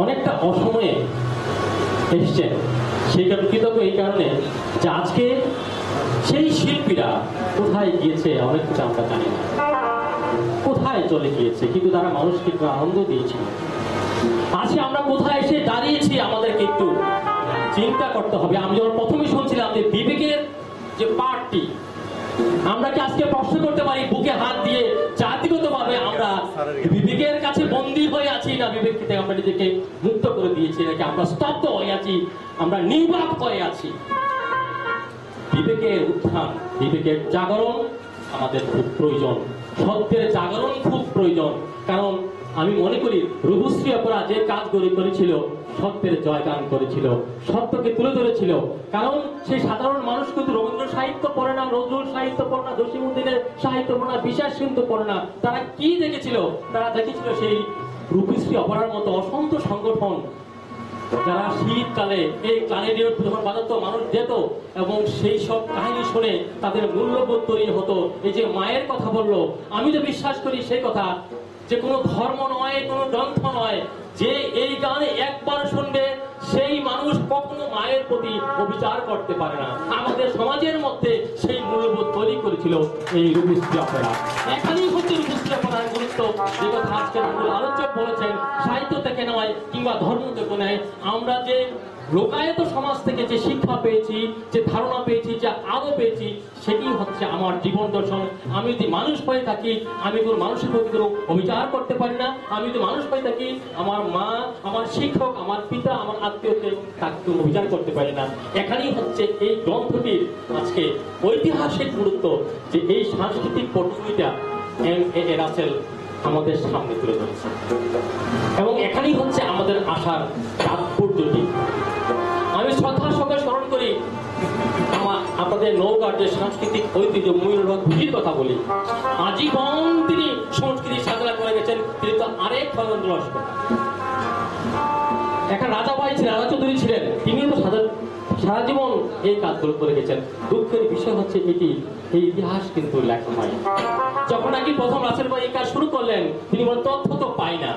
অনেকটা অসময়ে এসছেন। সেইটা কৃতজ্ঞ এই কারণে যে আজকে সেই শিল্পীরা কোথায় গিয়েছে অনেক কিছু আমরা জানি না, কোথায় চলে গিয়েছে, কিন্তু তারা মানুষকে একটু আনন্দ দিয়েছিল। আজকে আমরা কোথায় এসে দাঁড়িয়েছি আমাদেরকে একটু চিন্তা করতে হবে। আমি যখন প্রথমে শুনছিলাম যে বিবেকের যে পার্টটি, আমরা কি আজকে প্রশ্ন করতে পারি বুকে হাত দিয়ে জাতিগতভাবে আমরা বিবেকের কাছে বন্দী হয়ে আছি, না বিবেক থেকে আমরা নিজেকে মুক্ত করে দিয়েছি, নাকি আমরা স্তব্ধ হয়ে আছি, আমরা নির্বাক হয়ে আছি? বিবেকের উত্থান, বিবেকের জাগরণ আমাদের খুব প্রয়োজন, সত্যের জাগরণ খুব প্রয়োজন। কারণ আমি মনে করি রূপশ্রী অপেরা যে কাজগুলি করেছিল, সত্যের জয়গান করেছিল, সত্যকে তুলে ধরেছিল। কারণ সেই সাধারণ মানুষ কিন্তু রবীন্দ্র সাহিত্য পড়ে না, নজরুল সাহিত্য পড়ে না, জসীমউদ্দিনের সাহিত্য পড়ে না, বিশ্বাস কিন্তু পড়ে না। তারা কি দেখেছিল? তারা দেখেছিল সেই রূপশ্রী অপেরার মতো অসংখ্য সংগঠন, যারা শীতকালে এই ক্লানে যখন বাজাতো মানুষ যেত এবং সেই সব কাহিনী শুনে তাদের মূল্যবোধ তৈরি হতো। এই যে মায়ের কথা বললো, আমি তো বিশ্বাস করি সেই কথা যে কোনো ধর্ম নয়, কোনো গ্রন্থ নয়, যে এই গান একবার শুনবে সেই মানুষ কখনো মায়ের প্রতি অবিচার করতে পারে না। আমাদের সমাজের মধ্যে সেই মূল্যবোধ তৈরি করেছিল এই রূপশ্রী অপেরা। এখানেই হচ্ছে রূপশ্রী অপেরার গুরুত্ব, যে কথা আজকের মূল আলোচক বলেছেন, সাহিত্য থেকে নয় কিংবা ধর্ম থেকে নয়। আমরা যে লোকায়ত সমাজ থেকে যে শিক্ষা পেয়েছি, যে ধারণা পেয়েছি, যে আলো পেয়েছি, সেটি হচ্ছে আমার জীবন দর্শন। আমি যদি মানুষ হয়ে থাকি, আমি কোনো মানুষের প্রতি কোনো অবিচার করতে পারি না। আমি যদি মানুষ হয়ে থাকি, আমার মা, আমার শিক্ষক, আমার পিতা, আমার আত্মীয়কে তাকে কোনো অবিচার করতে পারি না। এখানেই হচ্ছে এই গ্রন্থটির আজকে ঐতিহাসিক গুরুত্ব, যে এই সাংস্কৃতিক পটভূমিটা M.A. রাসেল আমাদের সামনে তুলে ধরেছে। এবং এখানেই হচ্ছে আমাদের আশার তাৎপর্যটি। আমি শ্রদ্ধার সঙ্গে স্মরণ করি আপনাদের নৌকার যে সাংস্কৃতিক ঐতিহ্য ময়ূর ভুজির কথা বলি। আজীবন তিনি সংস্কৃতি সাধনা করে গেছেন। তিনি তো আরেক খগেন্দ্র লস্কর। একটা রাজা ভাই ছিলেন, রাজা চৌধুরী ছিলেন, তিনি তো সারা জীবন এই কাজগুলো করে গেছেন। দুঃখের বিষয় হচ্ছে এটি, এই ইতিহাস কিন্তু লেখা হয়। যখন নাকি প্রথম রাসেল ভাই এই কাজ শুরু করলেন, তিনি বলেন তথ্য তো পাই না,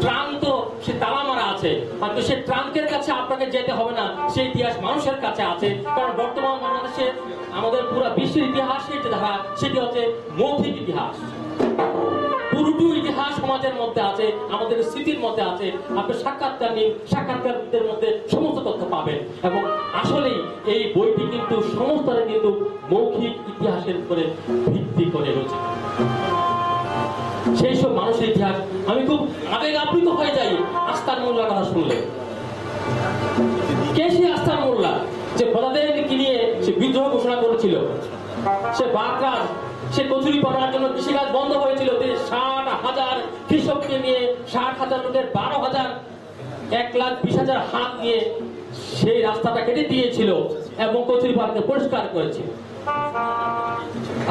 ট্রাঙ্ক তো সে তালা মারা আছে, কিন্তু সে ট্রাঙ্কের কাছে আপনাকে যেতে হবে না, সেই ইতিহাস মানুষের কাছে আছে। কারণ বর্তমান বাংলাদেশে আমাদের পুরো বিশ্বের ইতিহাসের যে ধারা, সেটি হচ্ছে মৌখিক ইতিহাস। পুরোটি ইতিহাস সমাজের মধ্যে আছে, আমাদের স্মৃতির মধ্যে আছে। আপনি সাক্ষাৎকার নিন, সাক্ষাৎকারদের মধ্যে সমস্ত তথ্য পাবেন। এবং আসলেই এই বইটি কিন্তু সমস্ত কিন্তু মৌখিক ইতিহাসের উপরে ভিত্তি করে রয়েছে। সেই সব মানুষের ইতিহাস আমি খুব আবেগ আপ্লুত হয়ে যাই আস্তার মোল্লার কথা শুনলে। কে সে আস্তার মোল্লা যে প্রজাদেরকে নিয়ে সে বিদ্রোহ ঘোষণা করেছিল? সে বাগরাজ, সে কচুরি পাড়ার জন্য কৃষিকাজ বন্ধ হয়েছিল। তিনি 60,000 কৃষককে নিয়ে, 60,000 লোকের 12,000, 1,20,000 হাত নিয়ে সেই রাস্তাটা কেটে দিয়েছিল এবং কচুরি পাড়াকে পরিষ্কার করেছিল।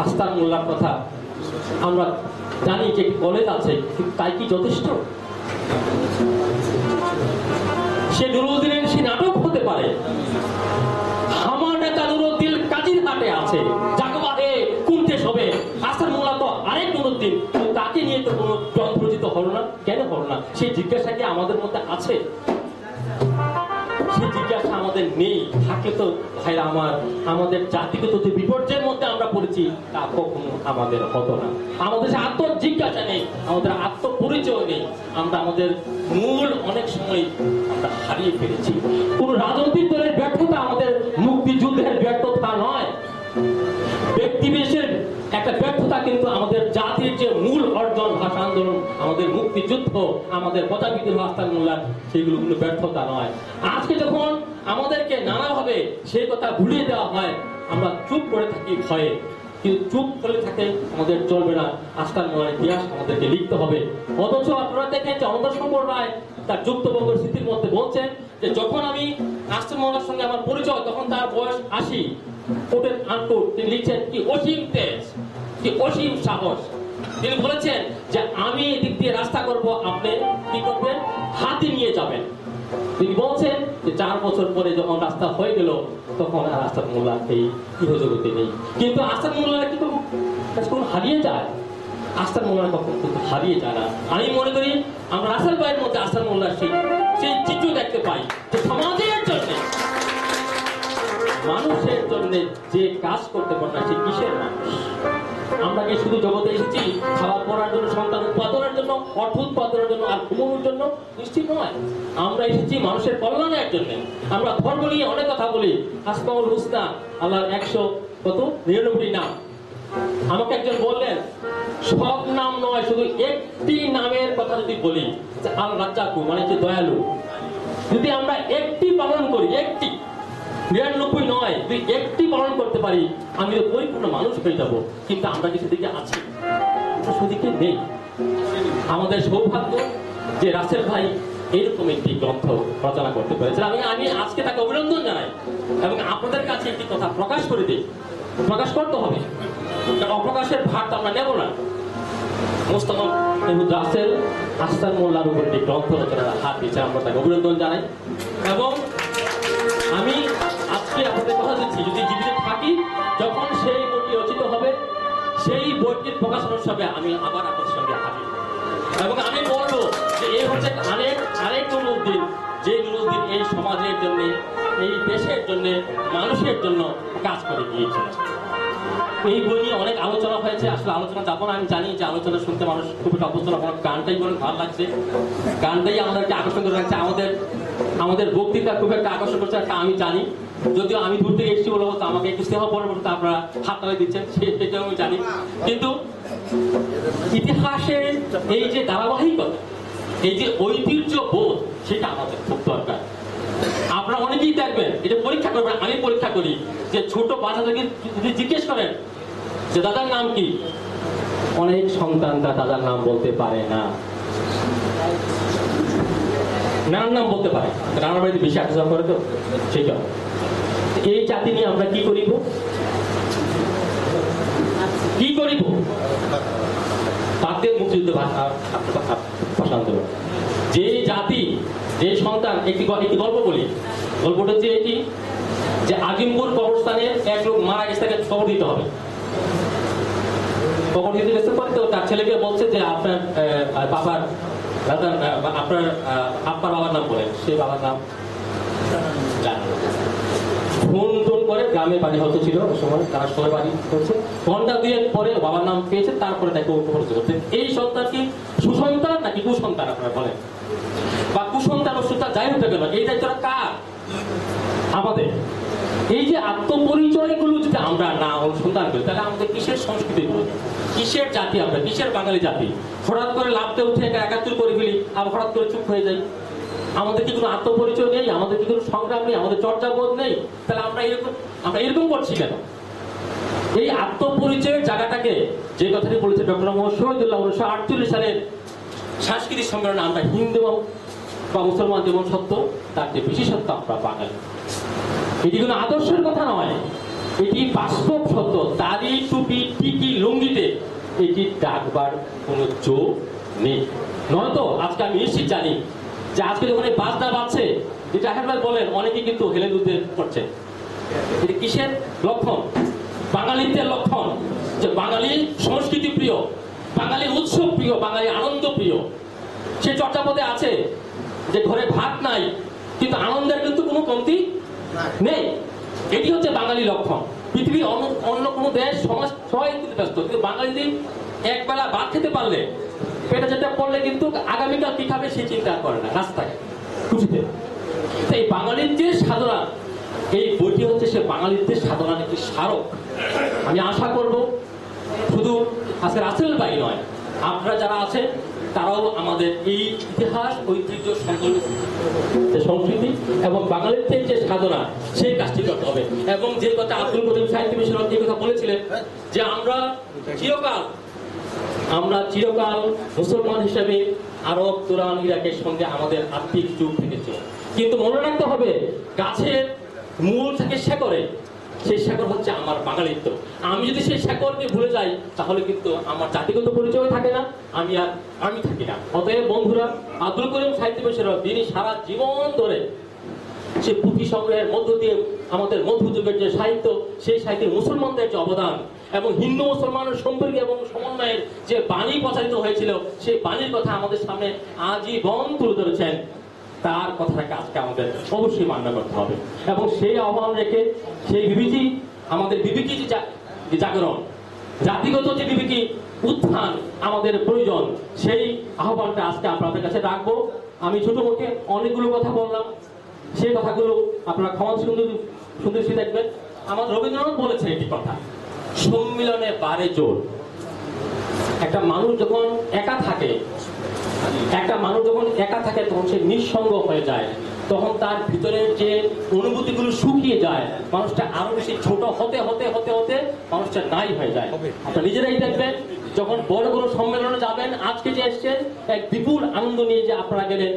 আস্তার মোল্লার কথা আমরা জানি যে কলেজ আছে, তাই কি যথেষ্ট? সে নুরুদ্দিনের সে নাটক হতে পারে। আমার নেতা নুরুদ্দিন কাজীর হাটে আছে, জাগবাহে কুমতে সবে। আসার মোল্লা তো আরেক নুরুদ্দিন, তাকে নিয়ে তো কোনো গ্রন্থ রচিত হলো না, কেন হলো না? সেই জিজ্ঞাসা কি আমাদের মধ্যে আছে? সেই জিজ্ঞাসা আমাদের নেই। থাকে তো ভাইরা আমার, আমাদের জাতিগত যে বিপর্যয়ের মধ্যে আমরা পড়েছি তা কখনো আমাদের হতো না। আমাদের সে আত্মজিজ্ঞাসা নেই, আমাদের আত্মপরিচয় নেই। আমরা আমাদের মূল অনেক সময় আমরা হারিয়ে ফেলেছি। কোন রাজনৈতিক দলের ব্যর্থতা আমাদের মুক্তিযুদ্ধের ব্যর্থতা নয়। ব্যক্তিবিশেষের একটা ব্যর্থতা কিন্তু আমাদের জাতির যে মূল অর্জন, ভাষা আন্দোলন, আমাদের মুক্তিযুদ্ধ, আমাদের প্রজা বিদ্রোহ, আস্থান মোল্লার, সেগুলো কোনো ব্যর্থতা নয়। আজকে যখন আমাদেরকে নানাভাবে সেই কথা ভুলিয়ে দেওয়া হয়, আমরা চুপ করে থাকি ভয়ে। কিন্তু চুপ করে থাকে আমাদের চলবে না। আস্থান মোল্লার ইতিহাস আমাদেরকে লিখতে হবে। অথচ আপনারা দেখেন যে অনন্তশঙ্কর রায় তার যুক্তবঙ্গের স্মৃতির মধ্যে বলছেন যে যখন আমি আস্থান মোল্লার সঙ্গে আমার পরিচয়, তখন তার বয়স 80। কোটের আনকোট তিনি লিখছেন কি অসীম তেজ, কি অসীম সাহস। তিনি বলেছেন যে আমি এদিক দিয়ে রাস্তা করব, আপনি কি করবেন? হাতি নিয়ে যাবেন। তিনি বলছেন যে 4 বছর পরে যখন রাস্তা হয়ে গেল, তখন আর আস্থান মোল্লা এই ইহজগতে নেই। কিন্তু আস্থান মোল্লারা কিন্তু কখন হারিয়ে যায়? আস্থান মোল্লারা কখন কিন্তু হারিয়ে যায় না। আমি মনে করি আমরা রাসেল ভাইয়ের মধ্যে আস্থান মোল্লার সেই চিত্র দেখতে পাই যে সমাজের জন্য, মানুষের জন্য যে কাজ করতে পারে না, সে কিসের মানুষ? আমরা কি শুধু জগতে এসেছি খাওয়া পড়ার জন্য, সন্তান উৎপাদনের জন্য, অর্থ উৎপাদনের জন্য আর ঘুমানোর জন্য? নিশ্চিত নয়। আমরা এসেছি মানুষের কল্যাণের জন্য। আমরা ধর্ম নিয়ে অনেক কথা বলি, আসমাউল হুসনা, আল্লাহর 199 নাম। আমাকে একজন বললেন সব নাম নয়, শুধু একটি নামের কথা যদি বলি, আল রাজ্জাকু মানে যে দয়ালু, যদি আমরা একটি পালন করি, একটি 99 নয়, তুই একটি পালন করতে পারি, আমি তো পরিপূর্ণ মানুষ হয়ে যাব। কিন্তু আমরা কি সেদিকে আছি? সেদিকে নেই। আমাদের সৌভাগ্য যে রাসেল ভাই এরকম একটি গ্রন্থ রচনা করতে পেরেছে। আমি আজকে তাকে অভিনন্দন জানাই এবং আপনাদের কাছে একটি কথা প্রকাশ করে দিই। প্রকাশ করতে হবে, কারণ অপ্রকাশের ভাগ তো আমরা নেব না। মোস্তফা মেহমুদ রাসেল আস্থান মোল্লার উপর একটি গ্রন্থ রচনার হাত দিয়েছে, আমরা তাকে অভিনন্দন জানাই। এবং আমি আজকে আপনাদের কথা দিচ্ছি, যদি জীবিত থাকি, যখন সেই বইটি রচিত হবে, সেই বইটির প্রকাশন উৎসবে আমি আবার আপনাদের সঙ্গে হাজির। এবং আমি বলবো যে এই হচ্ছে আরেক নুরুদ্দিন, যে নুরুদ্দিন এই সমাজের জন্য, এই দেশের জন্য, মানুষের জন্য কাজ করে গিয়েছে। এই বই নিয়ে অনেক আলোচনা হয়েছে। আসলে আলোচনা যাবো না, আমি জানি যে আলোচনা শুনতে মানুষ খুব একটা অভ্যস্ত না। গানটাই মনে ভালো লাগছে, গানটাই আমাদেরকে আকর্ষণ করে রাখছে। আমাদের বক্তৃতা খুব একটা আকর্ষণ করছে, একটা আমি জানি। যদিও আমি দূর থেকে এসেছি বলে হতো আমাকে একটু স্নেহ পরবর্তীতে আপনারা হাত তালি দিচ্ছেন, সেটাও আমি জানি। কিন্তু ইতিহাসের এই যে ধারাবাহিকতা, এই যে ঐতিহ্য বোধ, সেটা আমাদের খুব দরকার। আপনারা অনেকেই দেখবেন, এটা পরীক্ষা করবেন, আমি পরীক্ষা করি, যে ছোট বাচ্চাদেরকে যদি জিজ্ঞেস করেন যে দাদার নাম কি, অনেক সন্তানরা দাদার নাম বলতে পারে না, নানার নাম বলতে পারে। নানার বাড়িতে বেশি আকর্ষণ করে তো সেটা। এই জাতি নিয়ে আমরা কি করিব? তাদের মুক্তিযুদ্ধ ভাষা আন্দোলন, যে জাতি, যে সন্তান। একটি গল্প বলি। গল্পটা হচ্ছে এটি যে আজিমপুর কবরস্থানে এক লোক মারা গেছে, তাকে খবর দিতে হবে। খবর দিতে গেছে পরে তো তার ছেলেকে বলছে যে আপনার বাবার দাদার, আপনার আব্বার বাবার নাম বলেন। সেই বাবার নাম ফোন টোন করে, গ্রামের বাড়ি হয়তো ছিল ওই সময়, তারা সবাই বাড়ি করছে। ঘন্টা 2 পরে বাবার নাম পেয়েছে, তারপরে তাকে পরিচয় করতে। এই সন্তান কি সুসন্তান নাকি কুসন্তান আপনারা বলেন? বা কুসন্তান ও সুতান যাই হতে গেল, এই দায়িত্বটা কার? আমাদের। এই যে আত্মপরিচয় গুলো যদি আমরা না অনুসন্ধান করি, তাহলে আমাদের কিসের সংস্কৃতি গুলো, কিসের জাতি আমরা, কিসের বাঙালি জাতি? হঠাৎ করে লাভতে উঠে 71 করে ফেলি, আবার হঠাৎ করে চুপ হয়ে যাই। আমাদের কি কোনো আত্মপরিচয় নেই? আমাদের কি কোনো সংগ্রাম নেই? আমাদের চর্চাবোধ নেই? তাহলে আমরা এরকম করছি কেন? এই আত্মপরিচয়ের জায়গাটাকে, যে কথাটি বলেছে ডক্টর মোহাম্মদ শহীদুল্লাহ 1948 সালের সাংস্কৃতিক সম্মেলনে, আমরা হিন্দু বা মুসলমান যেমন সত্য, তার যে বেশি সত্য আমরা বাঙালি। এটি কোনো আদর্শের কথা নয়, এটি বাস্তব সত্য। দাড়ি, টুপি, টিকি, লুঙ্গিতে এটি ডাকবার কোনো যোগ নেই। নয়তো আজকে আমি নিশ্চিত জানি যে আজকে যখন এই বাজনা বাজছে, যেটা জাহের ভাই বলেন অনেকে কিন্তু হেলে দুধে করছে, এটা কিসের লক্ষণ? বাঙালিত্বের লক্ষণ, যে বাঙালি সংস্কৃতি প্রিয়, বাঙালি উৎসব প্রিয়, বাঙালি আনন্দ প্রিয়। সে চর্চাপদে আছে যে ঘরে ভাত নাই কিন্তু আনন্দের কিন্তু কোনো কমতি নেই। এটি হচ্ছে বাঙালি লক্ষণ। পৃথিবীর অন্য কোনো দেশ সমাজ সবাই কিন্তু ব্যস্ত, কিন্তু বাঙালি এক বেলা ভাত খেতে পারলে, পেটে যেটা পড়লে কিন্তু আগামীকাল কি খাবে সে চিন্তা করে না রাস্তায় খুশিতে। তো এই বাঙালিত্বের সাধনা, এই বইটি হচ্ছে সে বাঙালিত্বের সাধনার একটি স্মারক। আমি আশা করব শুধু আজকে রাসেল ভাই নয়, আপনারা যারা আছেন তারাও আমাদের এই ইতিহাস, ঐতিহ্য, সংস্কৃতি এবং বাঙালিত্বের যে সাধনা সেই কাজটি করতে হবে। এবং যে কথা আব্দুল করিম সাহিত্য মিশন যে কথা বলেছিলেন যে আমরা চিরকাল মুসলমান হিসেবে আরব, তুরান, ইরাকের সঙ্গে আমাদের আত্মিক যুগ থেকেছে, কিন্তু মনে রাখতে হবে গাছের মূল থেকে শেকড়ে, সেই শেকড় হচ্ছে আমার বাঙালিত্ব। আমি যদি সেই শেকড়কে ভুলে যাই তাহলে কিন্তু আমার জাতিগত পরিচয় থাকে না, আমি থাকি না। অতএব বন্ধুরা, আব্দুল করিম সাহিত্য মিশন তিনি সারা জীবন ধরে সে পুঁথি সংগ্রহের মধ্য দিয়ে আমাদের মধ্যযুগের যে সাহিত্য, সেই সাহিত্যের মুসলমানদের যে অবদান এবং হিন্দু মুসলমানের সম্পর্কে এবং সমন্বয়ের যে বাণী প্রচারিত হয়েছিল, সেই বাণীর কথা আমাদের সামনে আজীবন তুলে ধরেছেন। তার কথাটাকে আজকে আমাদের অবশ্যই মান্য করতে হবে এবং সেই আহ্বান রেখে সেই বিবেকী, আমাদের বিবেকী যে জাগরণ, জাতিগত যে বিবেকী উত্থান আমাদের প্রয়োজন, সেই আহ্বানটা আজকে আপনাদের কাছে রাখবো। আমি ছোট মুখে অনেকগুলো কথা বললাম, সেই কথাগুলো আপনারা ক্ষমা সুন্দর দেখবেন। আমার রবীন্দ্রনাথ বলেছেন একটি কথা, সম্মিলনে বাড়ে জোর। একটা মানুষ যখন একা থাকে তখন সে নিঃসঙ্গ হয়ে যায়, তখন তার ভিতরের যে অনুভূতিগুলো শুকিয়ে যায়, মানুষটা আরো বেশি ছোট হতে হতে হতে হতে মানুষটা নাই হয়ে যায়। আপনারা নিজেরাই দেখবেন যখন বড় বড় সম্মেলনে যাবেন, আজকে যে এসছেন এক বিপুল আনন্দ নিয়ে যে আপনারা গেলেন,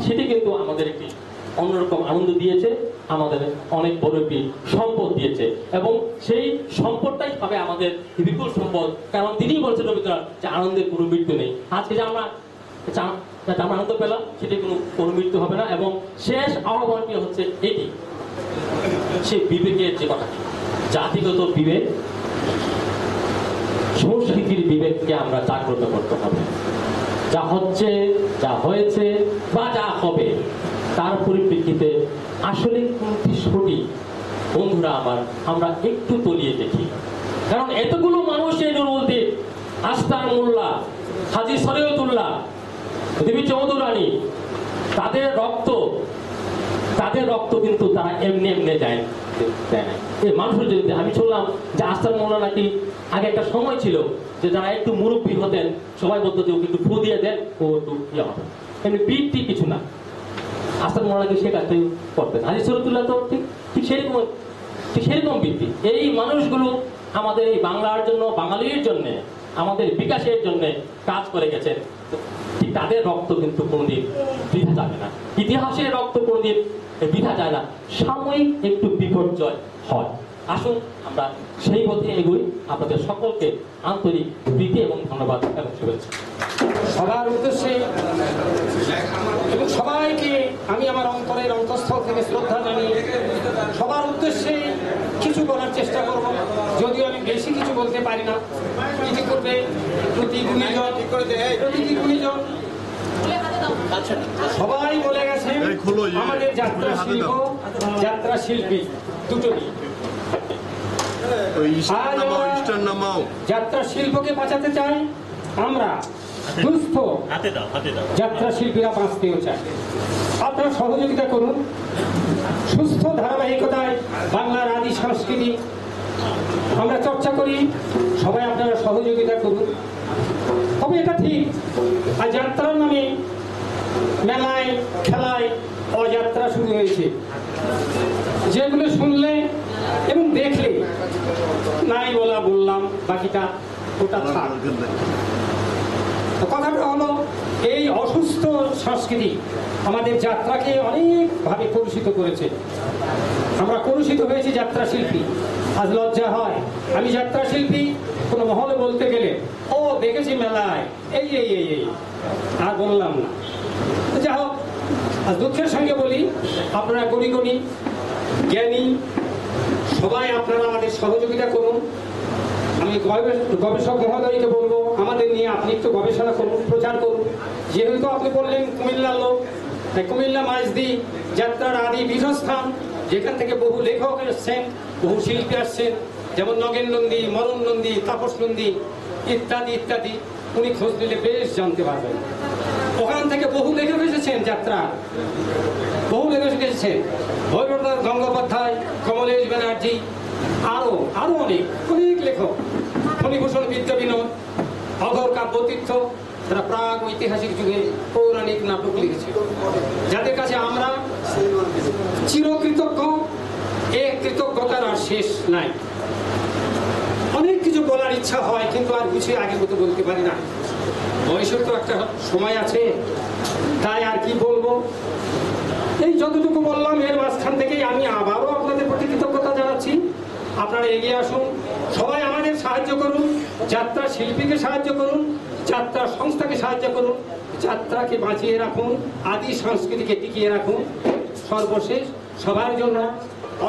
সেটি কিন্তু আমাদের একটি অন্যরকম আনন্দ দিয়েছে, আমাদের অনেক বড় একটি সম্পদ দিয়েছে এবং সেই সম্পদটাই হবে আমাদের বিপুল সম্পদ। কারণ তিনি বলছেন রবীন্দ্রনাথ যে আনন্দের কোনো মৃত্যু নেই। আজকে যে আমরা আনন্দ পেলাম সেটি কোনো মৃত্যু হবে না। এবং শেষ আহ্বানটি হচ্ছে এটি, সে বিবেকের যে কথাটি, জাতিগত বিবেক, সংস্কৃতির বিবেককে আমরা জাগ্রত করতে হবে। যা হচ্ছে, যা হয়েছে বা যা হবে তার পরিপ্রেক্ষিতে আসলে কোনটি সঠিক, বন্ধুরা আমার, আমরা একটু তলিয়ে দেখি। কারণ এতগুলো মানুষ, এই নুরুদ্দিন, আস্তার মোল্লা, হাজী শরীয়তুল্লাহ, দেবী চৌধুরানী, তাদের রক্ত কিন্তু তারা এমনি দেয় না। এই মানুষের যদি আমি শুনলাম যে আস্তার মোল্লা নাকি আগে একটা সময় ছিল যে যারা একটু মুরব্বী হতেন সবাই বলতো যে ওকে একটু ফু দিয়ে দেন, ও একটু ইয়ে হবে, এমনি বৃত্তি কিছু না। আস্তার মোল্লা নাকি সে কাজটাই করতেন। হাজী শরীয়তুল্লাহ তো ঠিক সেরকম বৃত্তি। এই মানুষগুলো আমাদের এই বাংলার জন্য, বাঙালির জন্য, আমাদের বিকাশের জন্য কাজ করে গেছে। ঠিক তাদের রক্ত কিন্তু কোনদিন বৃথা যাবে না, ইতিহাসের রক্ত কোনদিন বৃথা যায় না, সাময়িক একটু বিপর্যয় হয়। আসুন আমরা সেই পথে এগোই। আপনাদের সকলকে আন্তরিক প্রীতি এবং ধন্যবাদ এবং শুভেচ্ছা। সবার উদ্দেশ্যে এবং সবাইকে আমি আমার অন্তরের অন্তঃস্থল থেকে শ্রদ্ধা জানিয়ে সবার উদ্দেশ্যে কিছু বলার চেষ্টা করব, যদিও আমি বেশি কিছু বলতে পারি না। ইতিপূর্বে প্রতি গুণীজন সবাই বলে গেছেন আমাদের যাত্রা শিল্পী দুটো নিয়ে। যাত্রা শিল্পকে বাঁচাতে চাই আমরা, সুস্থ যাত্রা শিল্পীরা বাঁচতেও চায়। আপনারা সহযোগিতা করুন, সুস্থ ধারাবাহিকতায় বাংলার আদি সংস্কৃতি আমরা চর্চা করি, সবাই আপনারা সহযোগিতা করুন। তবে এটা ঠিক, আর যাত্রার নামে মেলায়, খেলায় অযাত্রা শুরু হয়েছে, যেগুলো শুনলে এবং দেখলে নাই বললাম, বাকিটা ওটা থাক। কথাটা হলো, এই অসুস্থ সংস্কৃতি আমাদের যাত্রাকে অনেকভাবে কলুষিত করেছে। আমরা কলুষিত হয়েছি যাত্রা শিল্পী। আজ লজ্জা হয়, আমি যাত্রা শিল্পী, কোনো মহলে বলতে গেলে ও দেখেছি মেলায় এই আর বললাম না। যা হোক, আর দুঃখের সঙ্গে বলি, আপনারা গুণী জ্ঞানী সবাই আপনারা আমাদের সহযোগিতা করুন। আমি গবেষক মহোদয়কে বলবো, আমাদের নিয়ে আপনি একটু গবেষণা করুন, প্রচার করুন। যেহেতু আপনি বললেন কুমিল্লার লোক, তাই কুমিল্লা মাইজদি যাত্রার আদি পীঠস্থান, যেখান থেকে বহু লেখক এসছেন, বহু শিল্পী আসছেন, যেমন নগেন নন্দী, মরণ নন্দী, তাপস নন্দী ইত্যাদি ইত্যাদি। উনি খোঁজ নিলে বেশ জানতে পারবেন। ওখান থেকে বহু লেখক এসেছেন, যাত্রা বহু লেখক এসেছেন, ভৈরবনাথ গঙ্গোপাধ্যায়, কমলেশ ব্যানার্জি, আরো অনেক লেখক, ফণীভূষণ বিদ্যাবিনোদ, অঘর কাব্যতীর্থ, তারা প্রাগ ঐতিহাসিক যুগে পৌরাণিক নাটক লিখেছে, যাদের কাছে আমরা চিরকৃতজ্ঞ। এই কৃতজ্ঞতার আর শেষ নাই। অনেক কিছু বলার ইচ্ছা হয়, কিন্তু আর কিছু আগের মতো বলতে পারি না। বয়সের তো একটা সময় আছে, তাই আর কি বলবো। এই যতটুকু বললাম, এর মাঝখান থেকেই আমি আবারও আপনাদের প্রতি কৃতজ্ঞতা জানাচ্ছি। আপনারা এগিয়ে আসুন, সবাই আমাদের সাহায্য করুন, যাত্রা শিল্পীকে সাহায্য করুন, যাত্রা সংস্থাকে সাহায্য করুন, যাত্রাকে বাঁচিয়ে রাখুন, আদি সংস্কৃতিকে টিকিয়ে রাখুন। সর্বশেষ সবার জন্য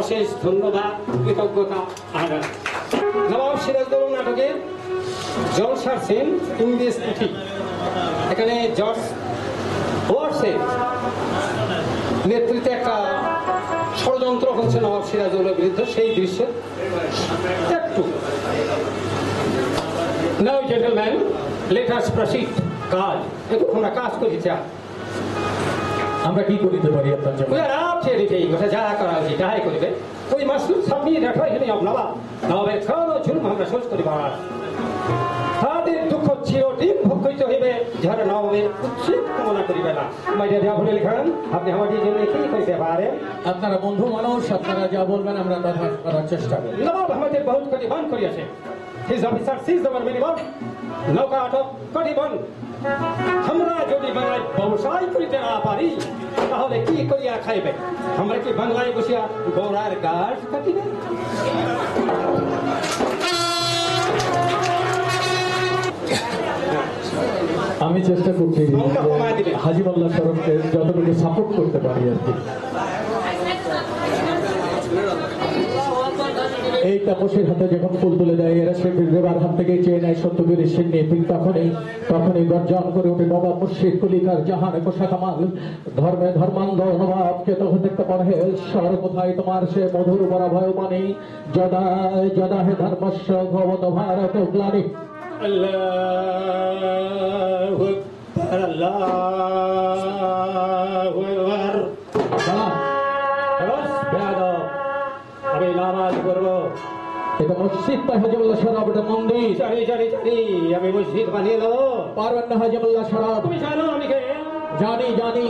অশেষ ধন্যবাদ, কৃতজ্ঞতা আদান। নবাব সিরাজদৌল্লা নাটকের জলসার সেন ইংরেজ পুঁথি, এখানে জর্জ ওয়াটসের নেতৃত্বে একটা ষড়যন্ত্র হচ্ছে নবাব সিরাজদৌল্লার বিরুদ্ধে, সেই দৃশ্যে একটু। নাও জেন্টলম্যান, লেট আস প্রসিড। কাজ একটু আমরা কাজ করি, যা আমরা কি করিতে পারি আপনার জন্য? যা করা উচিত তাই করিবে। ওই মাসুদ সামনে দেখা এখানে আপনারা নবাবের খাওয়া ঝুলুম আমরা শেষ করিবার। তাদের দুঃখ চিরদিন ভোগ করিতে হইবে, যারা নবাবের উচ্ছেদ কামনা করিবে না। মাইডিয়া দেওয়া ভুলে লিখান, আপনি আমাদের জন্য কি করিতে পারেন? আপনারা বন্ধু মানুষ, আপনারা যা বলবেন আমরা তা করার চেষ্টা করব। নবাব আমাদের বহুত ক্ষতিবান করিয়াছে। হিজ অফিসার সিজ আমার মিনিমাম নৌকা আটক করিবেন। আমরা যদি বাংলায় ব্যবসায় করিতে না পারি, তাহলে কি করিয়া খাইবে? আমরা কি বাংলায় বসিয়া গৌড়ার গাছ কাটিবে? আমি চেষ্টা করছি হাজি মোল্লা সরফকে যতটুকু সাপোর্ট করতে পারি আর কি। এই তাপসের হাতে যখন ফুল তুলে দেয়, এরা সে বিদ্রোহের হাত থেকে চেয়ে নেয় সত্যবীর সিন্নি। ঠিক তখনই গর্জন করে ওঠে নবাব মুর্শিদ কলিকার জাহান কোষা কামাল। ধর্মে ধর্মান্ধ নবাবকে তো দেখতে পারে স্বর, কোথায় তোমার সে মধুর বরাভয় বাণী? যদা হে ধর্মস্য ভবত ভারত গ্লানি। আল্লাহু আকবার, আল্লাহু আকবার। আমি নামাজ পড়বো। এটা মসজিদ তো হাজিমুল্লাহ শরাব, এটা মন্দির। জানি আমি মসজিদ বানিয়ে দেবো। পারবেন না হাজিমুল্লাহ শরাব? তুমি জানো আমি কে? জানি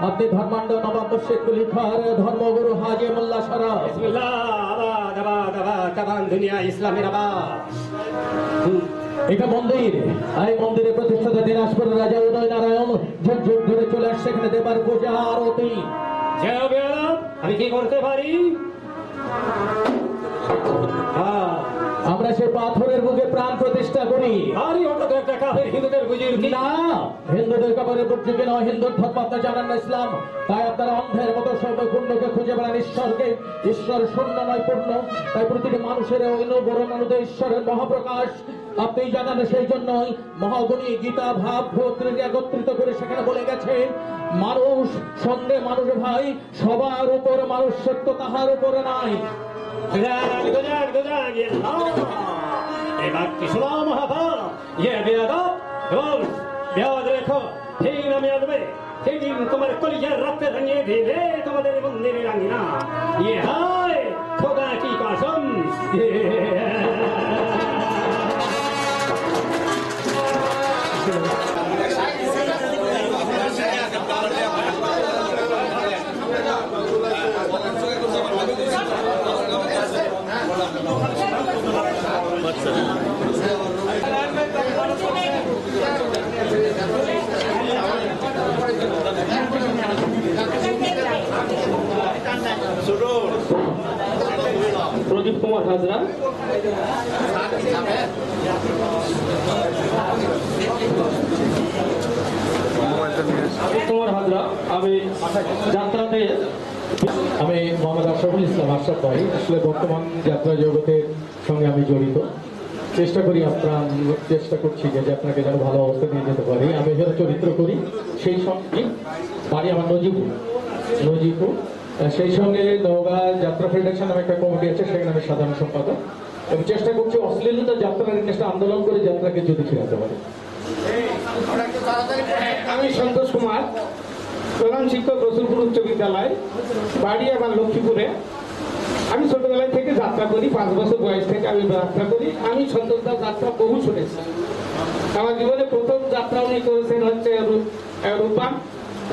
আপনি ধর্মান্ধ নবাব মুর্শিদ কুলিখার ধর্মগুরু হাজি মোল্লা শরাব। বিসমিল্লাহ, আবাদ আবাদ আবাদ তাবান দুনিয়া ইসলামের আবাদ। এটা মন্দির, এই মন্দিরের প্রতিষ্ঠাতা দিনাজপুরের রাজা উদয় নারায়ণ যুগ যুগ ধরে চলে আসছে এখানে দেবার পূজা আরতি। আমি কি করতে পারি? আমরা সে পাথরের বুকে প্রাণ প্রতিষ্ঠা করি। আরে ওটা তো একটা কাফের হিন্দুদের বুঝির না, হিন্দুদের কাপড়ের বুক থেকে নয়। হিন্দুর ধর্ম আপনার জানান না ইসলাম, তাই আপনারা অন্ধের মতো সর্বপূর্ণকে খুঁজে বেড়ান ঈশ্বরকে। ঈশ্বর শূন্য নয় পূর্ণ, তাই প্রতিটি মানুষের অনুবরণ অনুদয় ঈশ্বরের মহাপ্রকাশ। আপনি জানান, সেই জন্যই মহাগুণী গীতা ভাব ভ্রাতৃকে একত্রিত করে সেখানে বলে গেছেন, মানুষ সঙ্গে মানুষ ভাই, সবার উপর মানুষ সত্য, তাহার উপরে নাই। এবার কি শোনা মহাভাব, রেখো সেই নামে আসবে সেদিন তোমার কলিজার রক্তে ভাঙিয়ে দিলে তোমাদের মন্দিরে রাঙি না। ইয়ে হায় খোদা কি কসম। প্রদীপ কুমার হাজরা, মোবাইল তোমার হাজরা আমি যাত্রাতে আমি মোহাম্মদ আশরাফুল ইসলাম আশরাফ ভাই। আসলে বর্তমান যাত্রা জগতের সঙ্গে আমি জড়িত। চেষ্টা করছি যে আপনাকে যেন ভালো অবস্থা নিয়ে যেতে পারি। আমি এখানে চরিত্র করি, সেই সঙ্গে বাড়ি আমার নজিপুর। সেই সঙ্গে নওগাঁ যাত্রা ফেডারেশন নামে একটা কমিটি আছে, সেখানে আমি সাধারণ সম্পাদক, এবং চেষ্টা করছি অশ্লীলতা যাত্রার একটা আন্দোলন করে যাত্রাকে যদি ফেরাতে পারি। আমি সন্তোষ কুমার, প্রধান শিক্ষক রসুলপুর উচ্চ বিদ্যালয়, বাড়ি আমার লক্ষ্মীপুরে। আমি ছোটবেলায় থেকে যাত্রা করি, 5 বছর বয়স থেকে আমি যাত্রা করি। আমি সন্তোষ দাস যাত্রা বহু শুনেছি। আমার জীবনে প্রথম যাত্রা উনি করেছেন হচ্ছে রূপা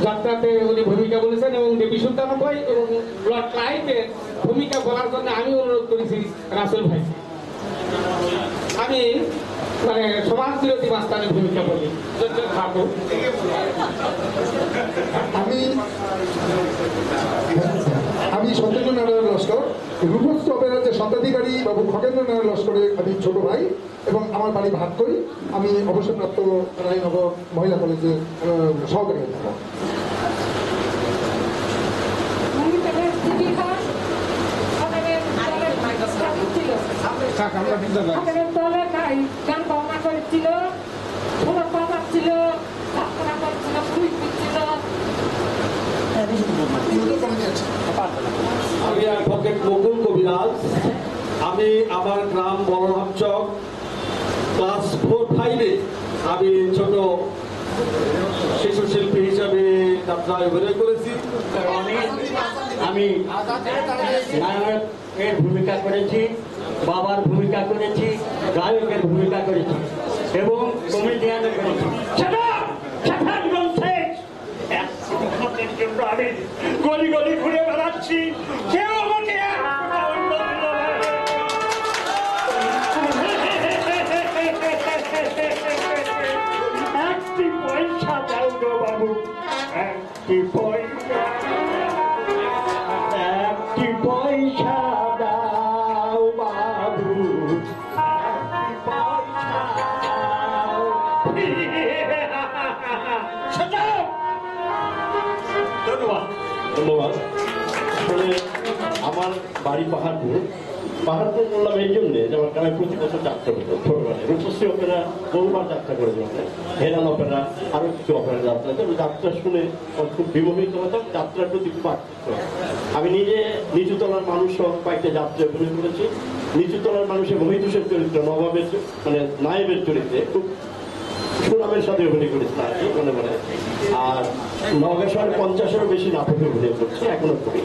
যাত্রাতে উনি ভূমিকা বলেছেন, এবং দেবী সুলতানবাই এবং লর্ড ক্লাইভের ভূমিকা বলার জন্য আমি অনুরোধ করেছি রাসেল ভাই। আমি মানে সমাজ বিরোধী মাস্তানের ভূমিকা বলি। আমি সত্যেন্দ্র নারায়ণ লস্কর, রূপশ্রী অপেরার যে স্বত্বাধিকারী বাবু খগেন্দ্র নারায়ণ লস্করের আমি ছোট ভাই, এবং আমার বাড়ি ভাতকরি। আমি অবসরপ্রাপ্ত রায়নগর মহিলা কলেজের সহকারী অধ্যাপক। গান বর্ণনা করেছিল, ছিল আমি অ্যাডভোকেট মুকুল কবিরাজ। আমি আমার গ্রাম বলরামচক, ক্লাস 4-5-এ আমি ছোট শিশু শিল্পী হিসাবে যাত্রায় অভিনয় করেছি। আমি নায়কের ভূমিকা করেছি, বাবার ভূমিকা করেছি, গায়কের ভূমিকা করেছি এবং কমেডিয়ানের করেছি। আমি গলি গলি ঘুরে বেড়াচ্ছি, কেউ আমাকে একটি পয়সা দাও গো বাবু, একটি পয়সা দাও বাবু, একটি পয়সা দাও। ধন্যবাদ। আসলে আমার বাড়ি পাহাড়পুর বললাম এই জন্যে যে আমার গ্রামে প্রতি বছর যাত্রা হতো ছোটবেলায়। রূপশ্রী অপেরা বহুবার যাত্রা করেছে, হেরান অপেরা, আরো কিছু অপেরা যাত্রা। যাত্রা শুনে খুব বিমোহিত হতাম, যাত্রার প্রতি খুব আকৃষ্ট। আমি নিজে নিচুতলার মানুষ সহ কয়েকটা যাত্রা অভিনয় করেছি। নিচুতলার মানুষের মহিদুষের চরিত্র, নবাবের মানে নায়েবের চরিত্রে খুব সুনামের সাথে অভিনয় করেছিল আর কি মনে মনে। আর নওগাঁ শহরে 50-এরও বেশি নাটকে অভিনয় করছি, এখনো করি।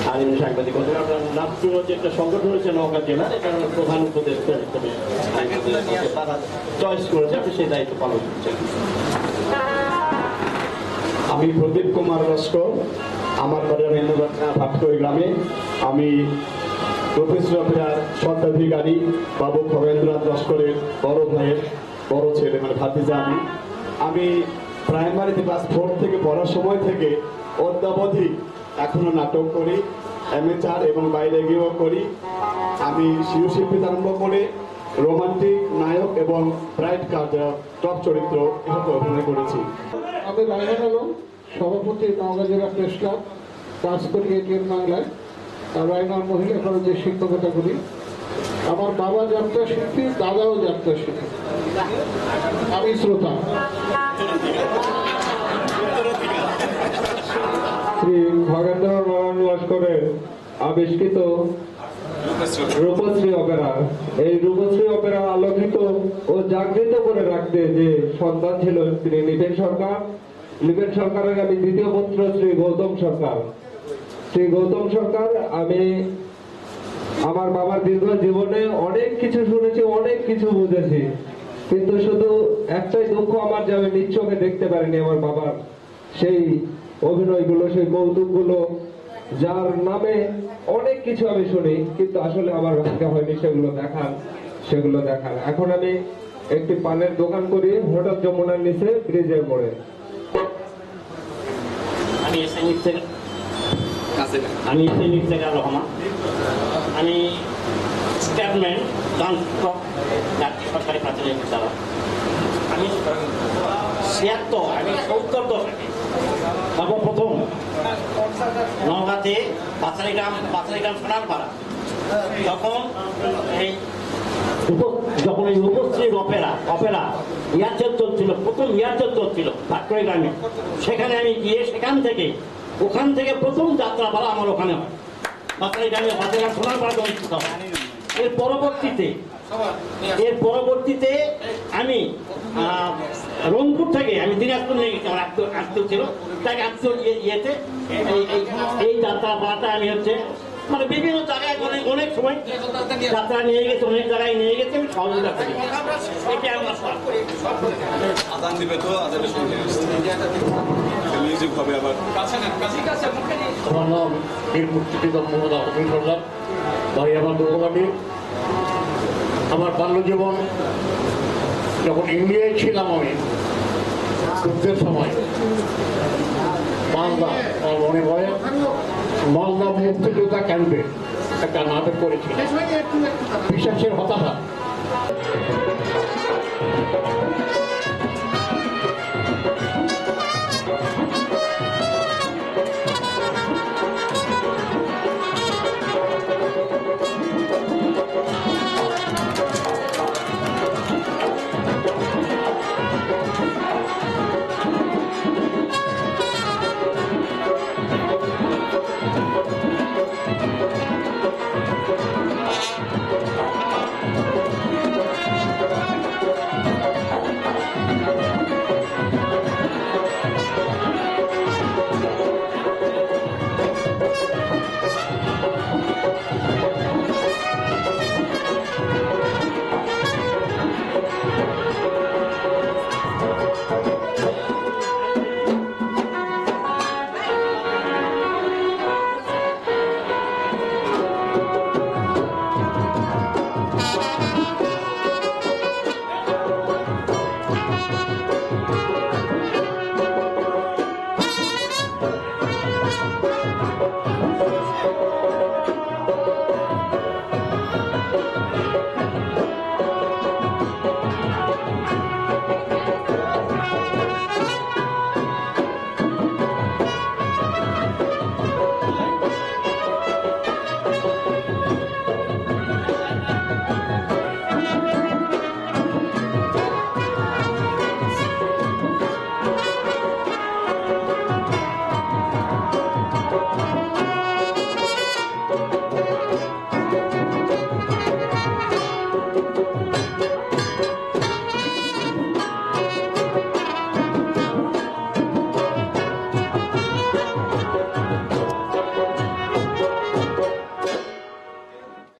আর এমনি সাংবাদিকতা আপনার নাট্য যে একটা সংগঠন হচ্ছে নওগাঁ জেলার, এটা প্রধান উপদেষ্টা হিসেবে তারা চয়েস করেছে, আপনি সেই দায়িত্ব পালন করছেন। আমি প্রদীপ কুমার লস্কর, আমার বাড়ি ভাটকই গ্রামে। আমি রূপশ্রী অপেরার স্বত্বাধিকারী বাবু খগেন্দ্রনাথ লস্করের বড় ভাইয়ের বড় ছেলে, মানে ভাতিজা। আমি প্রাইমারিতে ক্লাস 4 থেকে পড়ার সময় থেকে অদ্যাবধি এখনো নাটক করি, অ্যামেচার এবং বাইরে গিয়েও করি। আমি শিশুশিল্পী আরম্ভ করে রোমান্টিক নায়ক এবং ব্রাইট কার্ড টপ চরিত্র এটাতে অভিনয় করেছি। আমি রায়হান আলম, সভাপতি নওগাঁ জেলা প্রেস ক্লাব, কাজ করি এটিএম বাংলায়, আর রায়হান মহিলা কলেজে শিক্ষকতা করি। আমার বাবা যাত্রা শিল্পী, দাদাও যাত্রা শিল্পী, আমি শ্রোতা। শ্রী খগেন্দ্র নারায়ণ লস্করের আবিষ্কৃত রূপশ্রী অপেরা, এই রূপশ্রী অপেরা আলোকিত ও জাগৃত করে রাখতে যে সন্তান ছিল তিনি লিপেন সরকারের আমি দ্বিতীয় পুত্র শ্রী গৌতম সরকার। আমি আমার বাবার দীর্ঘ জীবনে অনেক কিছু শুনেছি, অনেক কিছু বুঝেছি, কিন্তু শুধু একটাই দুঃখ আমার যে আমি নিজ চোখে দেখতে পারিনি আমার বাবার সেই অভিনয়গুলো, সেই কৌতুকগুলো, যার নামে অনেক কিছু আমি শুনি, কিন্তু আসলে আমার ভাগ্য হয়নি সেগুলো দেখার। এখন আমি একটি পানের দোকান করি হোটেল যমুনার নিচে ব্রিজের মোড়ে। আমি সৈনিক থেকে রহমান, আমি স্টেটমেন্ট জাতীয় সরকারি প্রাথমিক বিদ্যালয়। আমি 76 এবং 70 দশকে সর্বপ্রথম নওগাঁতে পাঁচালীগ্রাম সোনারপাড়া যখন এই উপস্থিত অপেরা ইয়ারচের চলছিল, প্রথম ইয়ারচের চলছিল ভাটকড়ি গ্রামে, সেখানে আমি গিয়ে ওখান থেকে প্রথম যাত্রাপালা আমার ওখানে হয় পাঁচালী গ্রামে সোনারপাড়া অনুষ্ঠিত হয়। এর পরবর্তীতে আমি রংপুর থেকে আমি দিনাজপুর নিয়ে গেছি, আমার আত্মীয় ছিল, তাকে ইয়েতে এই যাত্রাপালাটা আমি হচ্ছে মানে বিভিন্ন জায়গায় অনেক সময় যাত্রা নিয়ে গেছে, অনেক জায়গায় নিয়ে গেছে, আমি সহযোগিতা করি। এটা আমার আদান দিবে তো আদানের সঙ্গে মিউজিক হবে আবার। আমার নাম বীর মুক্তিযোদ্ধা মোহাম্মদ আহমেদ সর্দার, বাড়ি আমার দুর্গমাটি। আমার বাল্য জীবন যখন ইন্ডিয়ায় ছিলাম আমি যুদ্ধের সময় মালদা, আমার মনে পড়ে মালদা মুক্তিযোদ্ধা ক্যাম্পে একটা নাটক করেছি, বিশ্বাসের হতাশা।